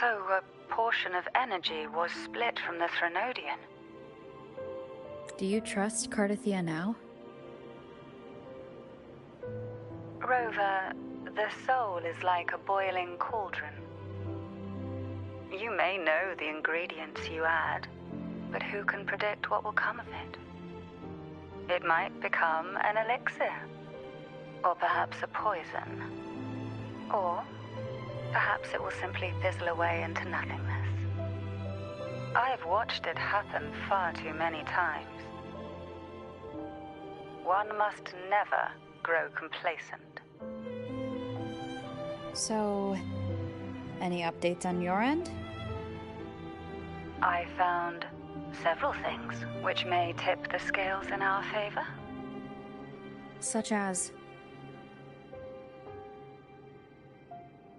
So, a portion of energy was split from the Threnodian. Do you trust Cardathia now? Rover, the soul is like a boiling cauldron. You may know the ingredients you add, but who can predict what will come of it? It might become an elixir, or perhaps a poison, or perhaps it will simply fizzle away into nothingness. I've watched it happen far too many times. One must never grow complacent. So, any updates on your end? I found several things which may tip the scales in our favor. Such as?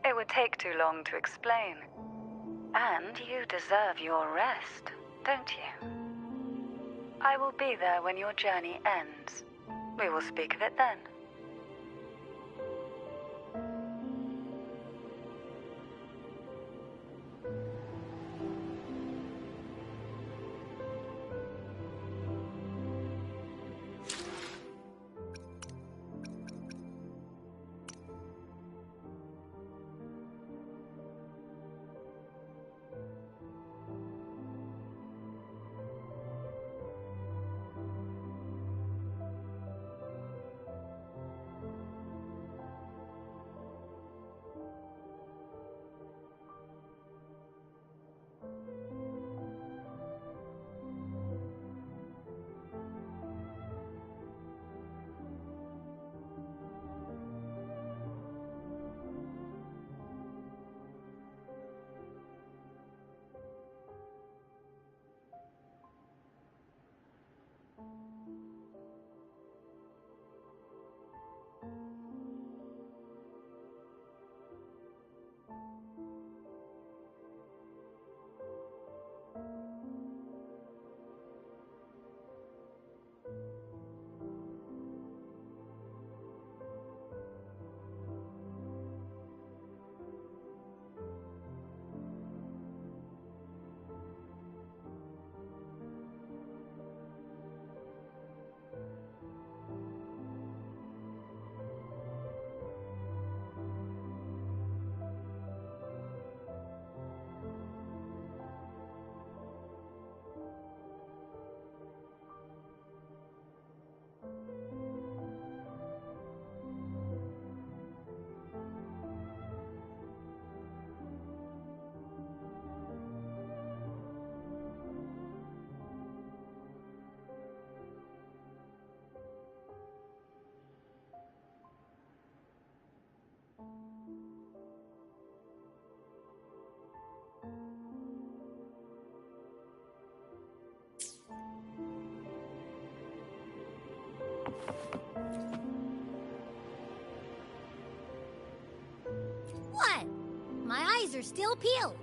It would take too long to explain. And you deserve your rest, don't you? I will be there when your journey ends. We will speak of it then. are still peeled.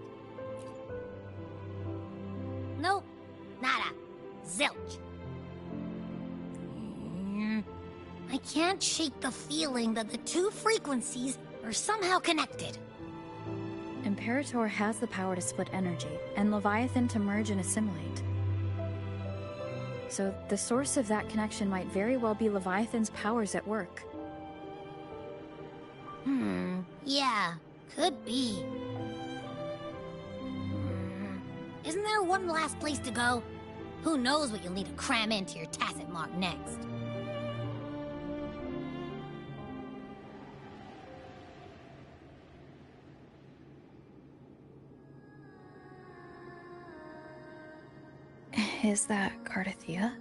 Nope. Nada. Zilch. I can't shake the feeling that the two frequencies are somehow connected. Imperator has the power to split energy, and Leviathan to merge and assimilate. So the source of that connection might very well be Leviathan's powers at work. Yeah, could be. Isn't there one last place to go? Who knows what you'll need to cram into your tacit mark next? Is that Cardathea?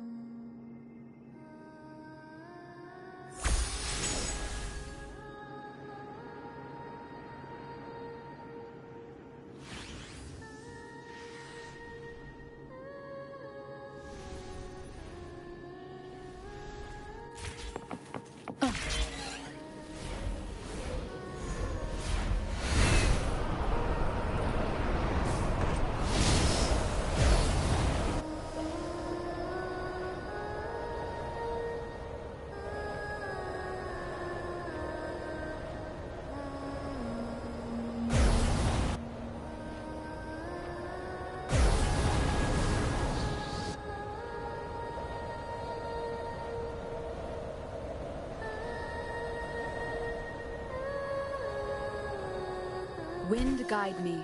Wind guide me.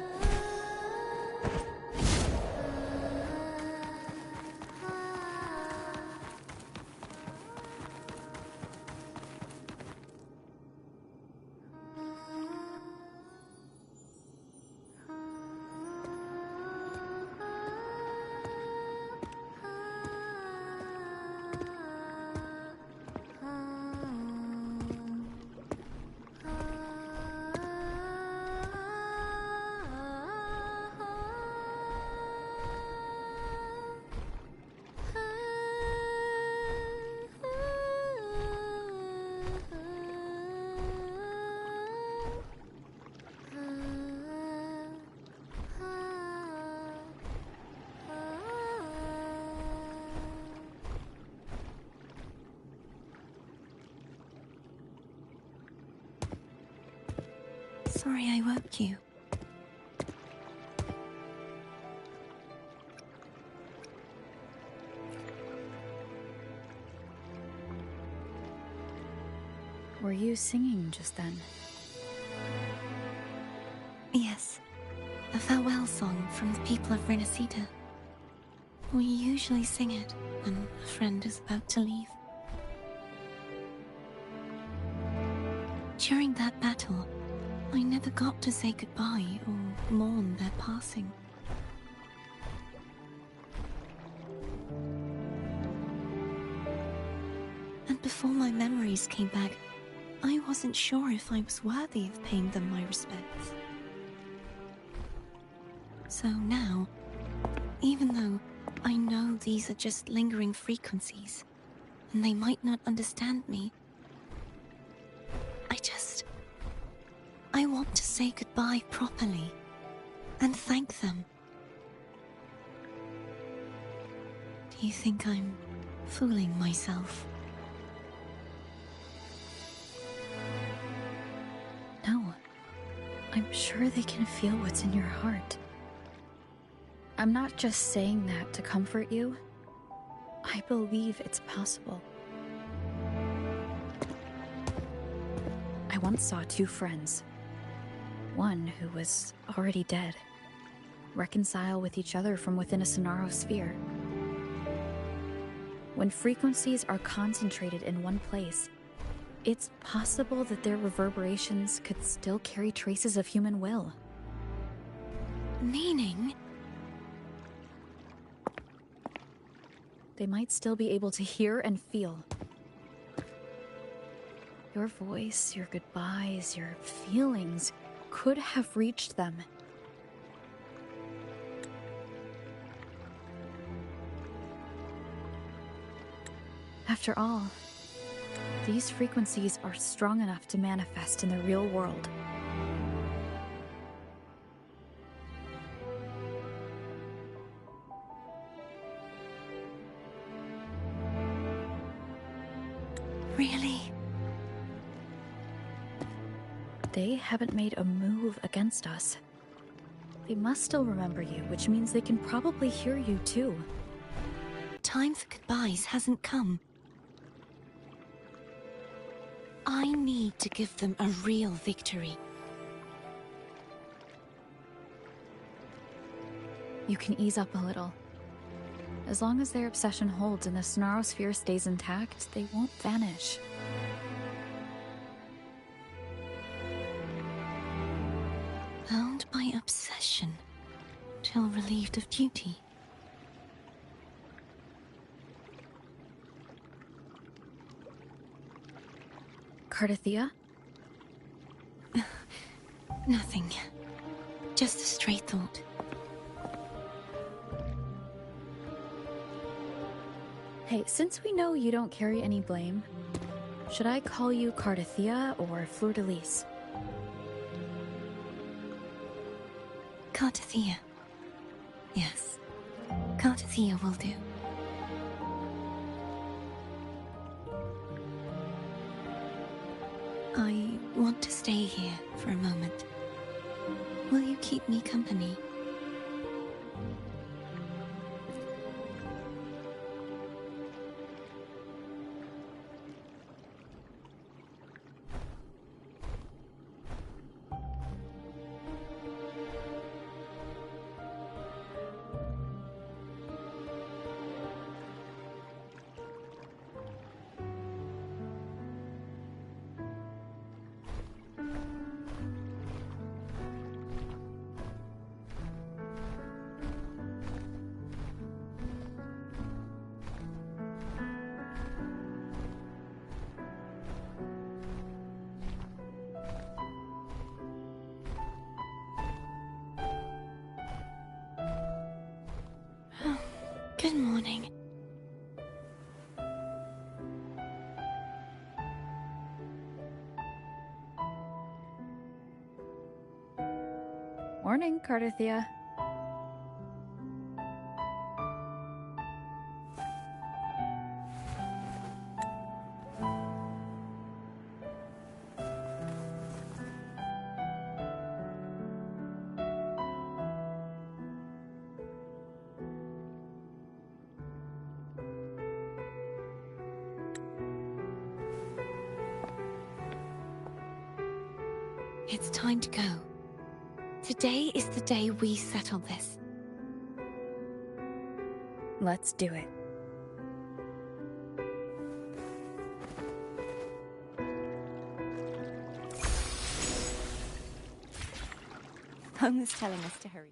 Sorry I woke you. Were you singing just then? Yes. A farewell song from the people of Renacita. We usually sing it when a friend is about to leave. During that battle, I never got to say goodbye or mourn their passing. And before my memories came back, I wasn't sure if I was worthy of paying them my respects. So now, even though I know these are just lingering frequencies, and they might not understand me, I want to say goodbye properly, and thank them. Do you think I'm fooling myself? No. I'm sure they can feel what's in your heart. I'm not just saying that to comfort you. I believe it's possible. I once saw two friends. One who was already dead, reconcile with each other from within a Sonaro sphere. When frequencies are concentrated in one place, it's possible that their reverberations could still carry traces of human will. Meaning? They might still be able to hear and feel. Your voice, your goodbyes, your feelings could have reached them. After all, these frequencies are strong enough to manifest in the real world. Really? They haven't made a move against us. They must still remember you, which means they can probably hear you too. Time for goodbyes hasn't come. I need to give them a real victory. You can ease up a little. As long as their obsession holds and the Sonaro sphere stays intact, they won't vanish. Bound by obsession, till relieved of duty. Cardathia? Nothing. Just a stray thought. Hey, since we know you don't carry any blame, should I call you Cardathia or Fleur-de-Lis? Cardathia. Yes. Cardathia will do. I want to stay here for a moment. Will you keep me company? Good morning. Morning, Cardathia. It's time to go. Today is the day we settle this. Let's do it. Home is telling us to hurry.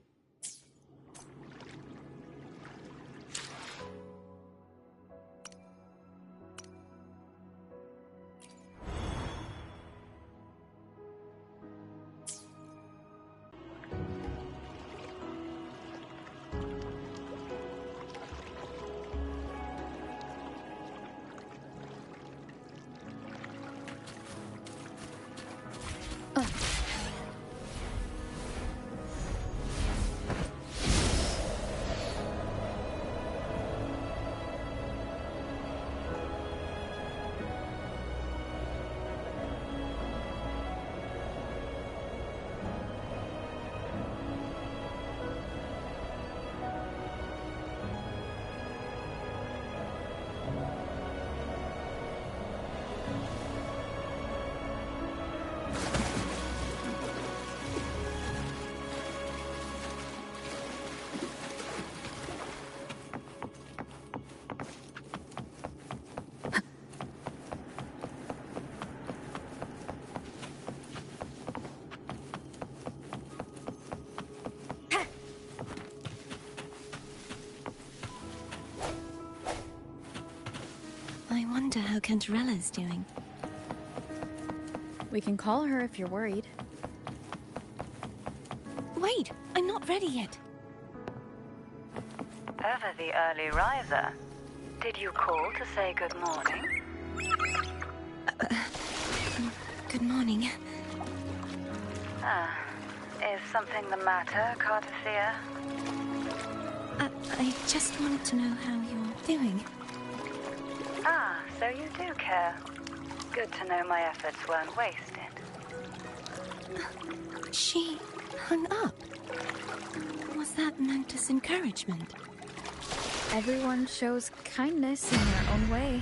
I wonder how Cantarella's doing. We can call her if you're worried. Wait, I'm not ready yet. Ever the early riser. Did you call to say good morning? Good morning. Is something the matter, Cardathia? I just wanted to know how you're doing. So you do care. Good to know my efforts weren't wasted. She hung up. Was that meant as encouragement? Everyone shows kindness in their own way.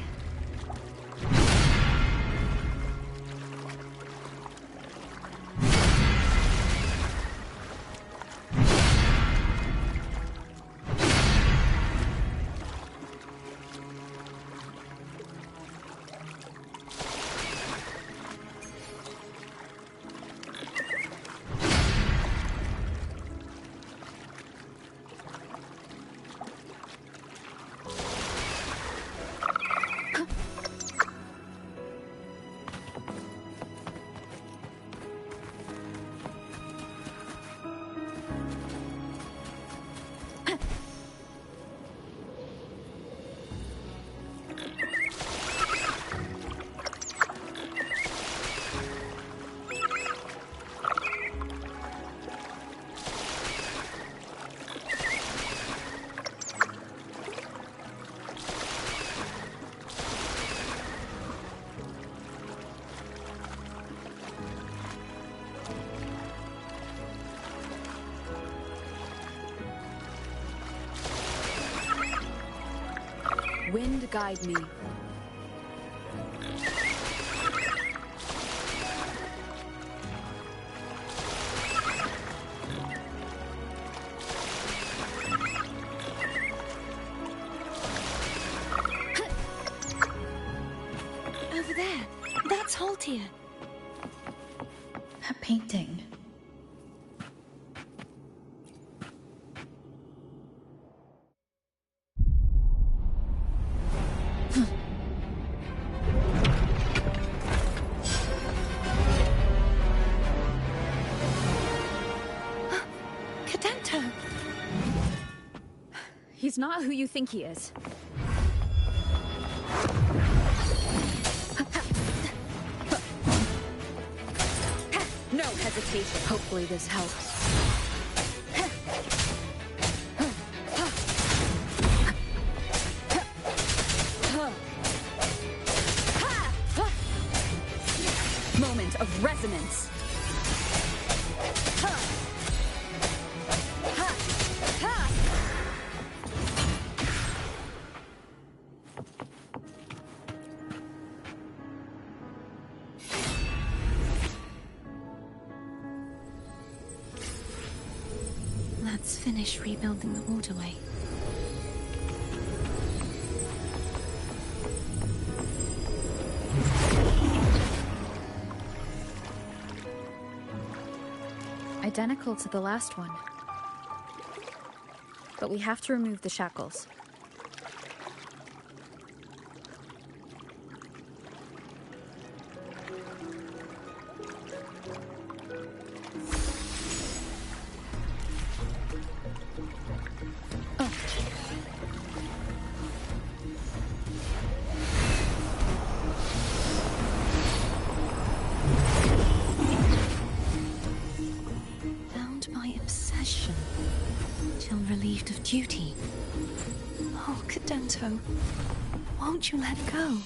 Wind guide me. Over there. That's Haltia. A painting. He's not who you think he is. No hesitation. Hopefully this helps. Moment of resonance. Let's finish rebuilding the waterway. Identical to the last one. But we have to remove the shackles. Till relieved of duty. Oh, Cadento, won't you let go?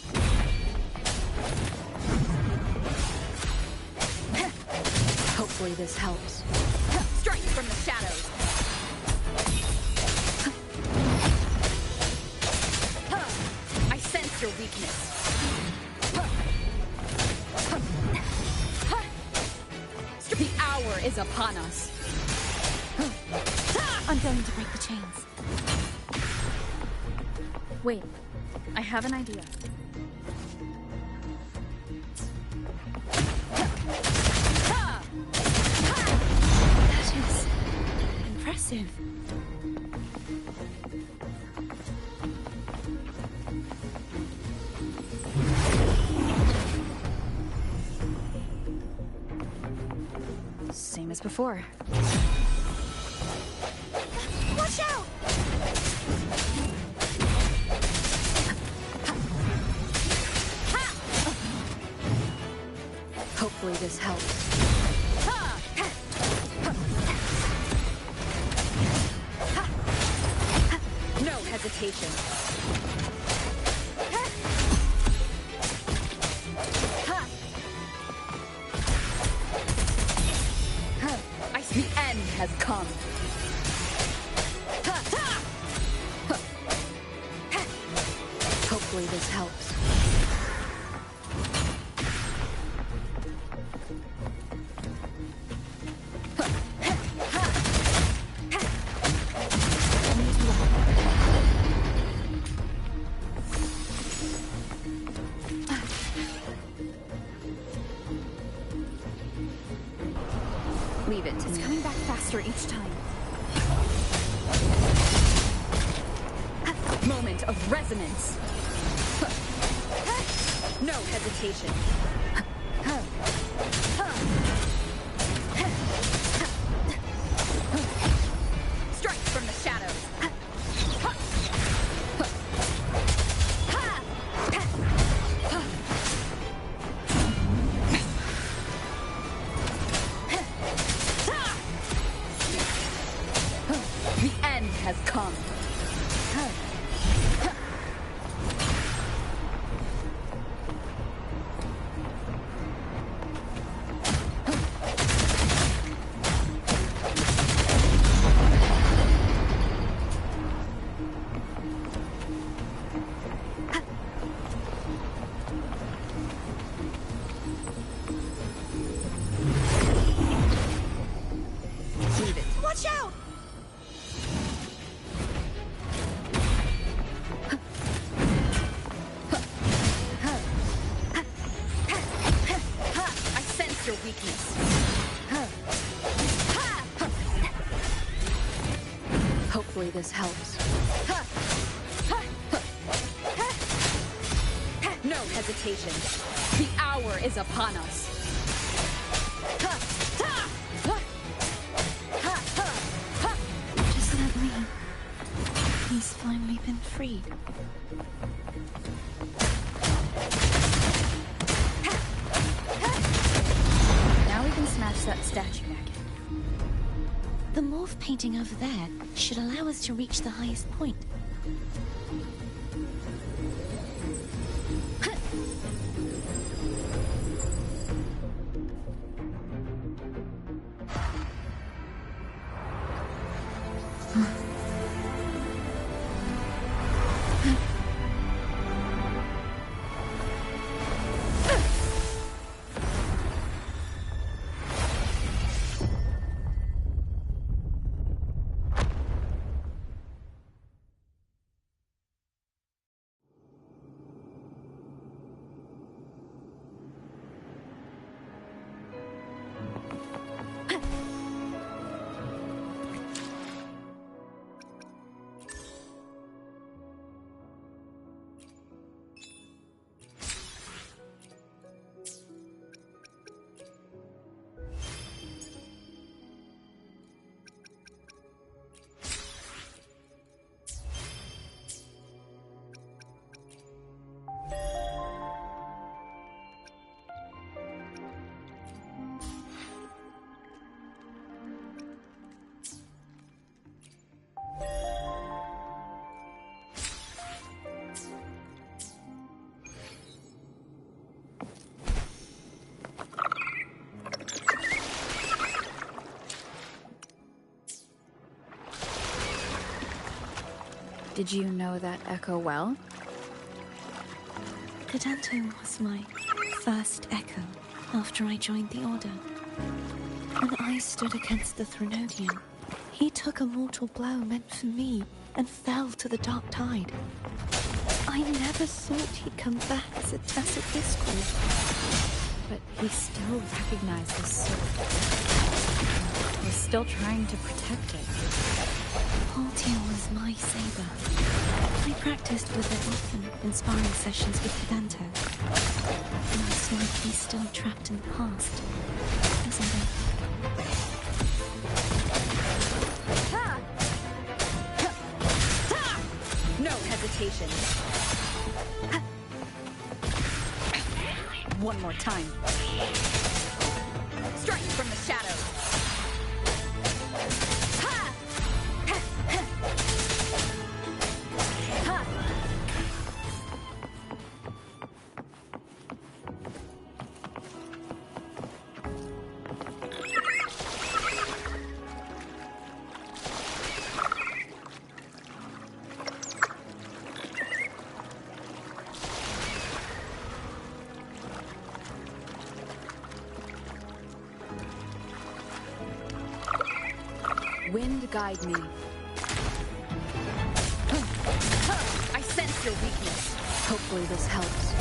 Hopefully this helps. Strike from the shadows! I sense your weakness. The hour is upon us. I'm going to break the chains. Wait, I have an idea. That is impressive. Same as before. Watch out! Hopefully this helps. No hesitation. has come. Hopefully this helps. Leave it to me. It's coming back faster each time. Moment of resonance. No hesitation. Strike from the shadows. The end has come. Leave it. Watch out! I sense your weakness. Hopefully this helps. No hesitation. The hour is upon us. Just let me. He's finally been freed. Now we can smash that statue back in. The morph painting over there should allow us to reach the highest point. Did you know that echo well? Cadanto was my first echo after I joined the Order. When I stood against the Threnodian, he took a mortal blow meant for me and fell to the dark tide. I never thought he'd come back as a tacit discord. But he still recognized the sword. He's still trying to protect it. Portia was my saber. I practiced with it often in sparring sessions with Cadanto. And it's like he's still trapped in the past, isn't he? No hesitation. One more time. Strike from the shadows. guide me. I sense your weakness. Hopefully this helps.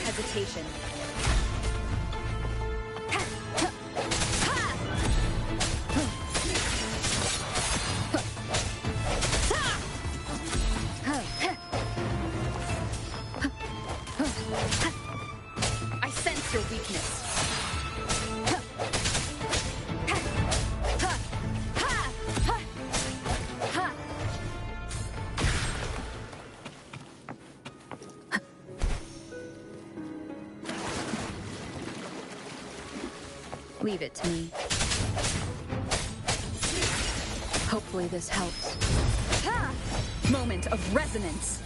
Hesitation. I sense your weakness. Leave it to me. Hopefully this helps. Moment of resonance.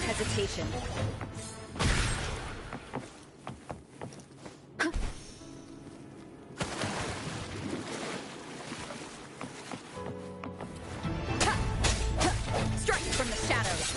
Hesitation. Strike from the shadows.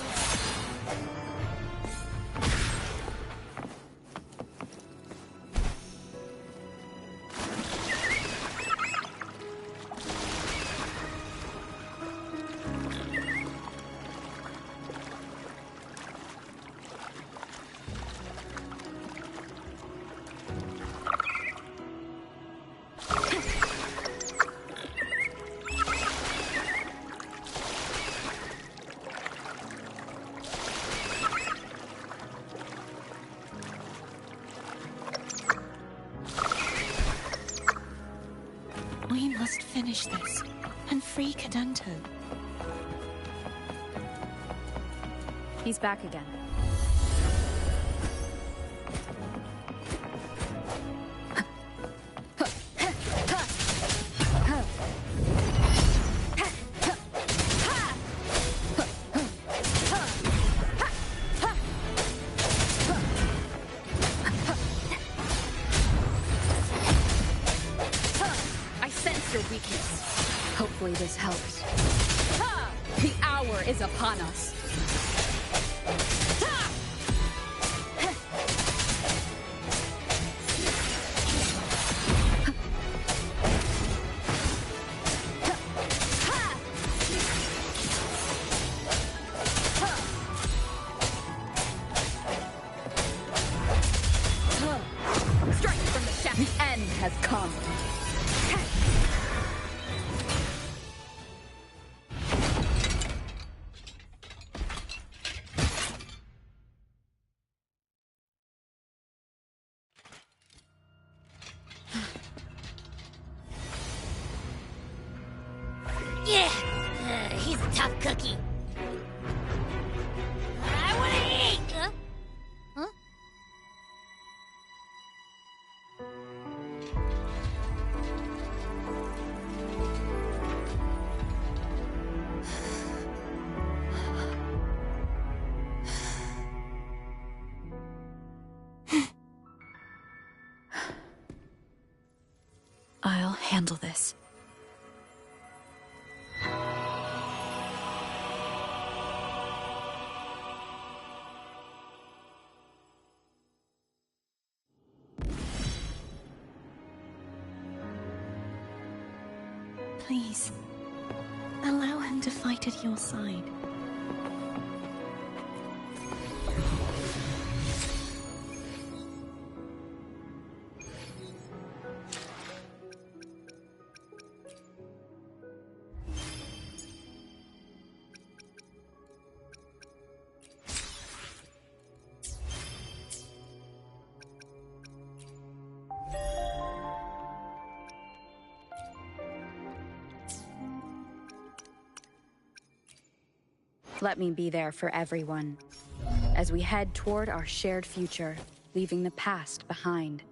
We must finish this and free Cadanto. He's back again. Your weakness. Hopefully this helps. The hour is upon us. Strike from the shaft. The end has come. Yeah, he's a tough cookie. I wanna eat! Huh? I'll handle this. Please, allow him to fight at your side. Let me be there for everyone, as we head toward our shared future, leaving the past behind.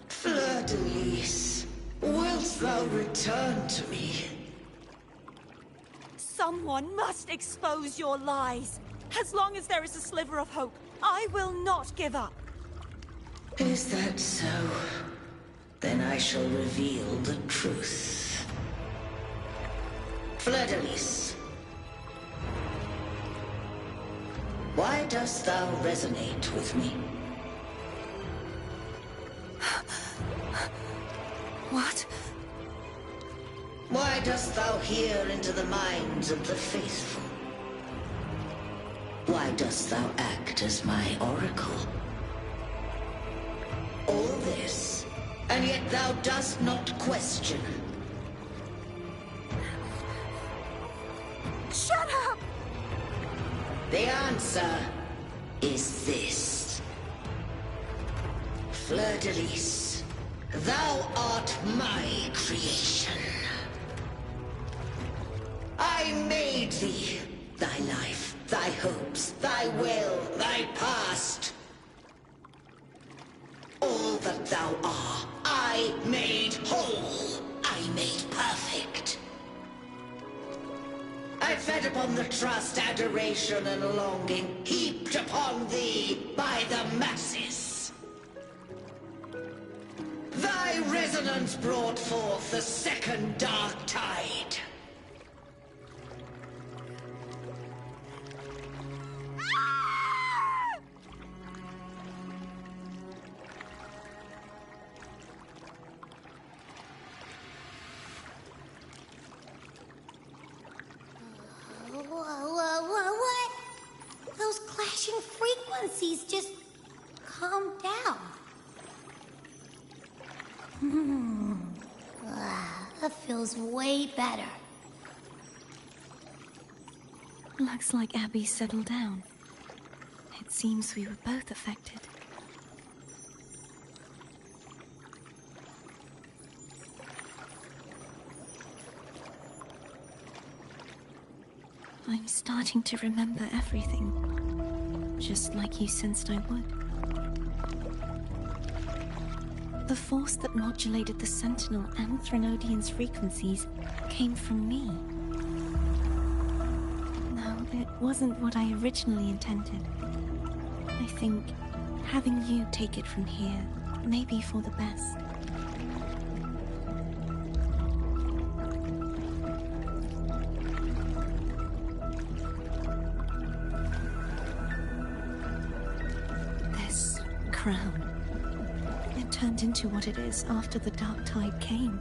Fleur-de-Lis, wilt thou return to me? Someone must expose your lies. As long as there is a sliver of hope, I will not give up. Is that so? Then I shall reveal the truth. Fleur-de-Lis, why dost thou resonate with me? What? Why dost thou hear into the minds of the faithful? Why dost thou act as my oracle? All this, and yet thou dost not question. Shut up! The answer is this. Fleur-de-Lis, thou art my creation. I made thee, thy life, thy hopes, thy will, thy past. All that thou art, I made whole. I made perfect. I fed upon the trust, adoration, and longing heaped upon thee by the masses. Thy resonance brought forth the second dark tide. What? Those clashing frequencies just calm down. That feels way better. Looks like Abby settled down. It seems we were both affected. I'm starting to remember everything, just like you sensed I would. The force that modulated the Sentinel and Threnodian's frequencies came from me. No, it wasn't what I originally intended. I think having you take it from here may be for the best. crown. It turned into what it is after the dark tide came.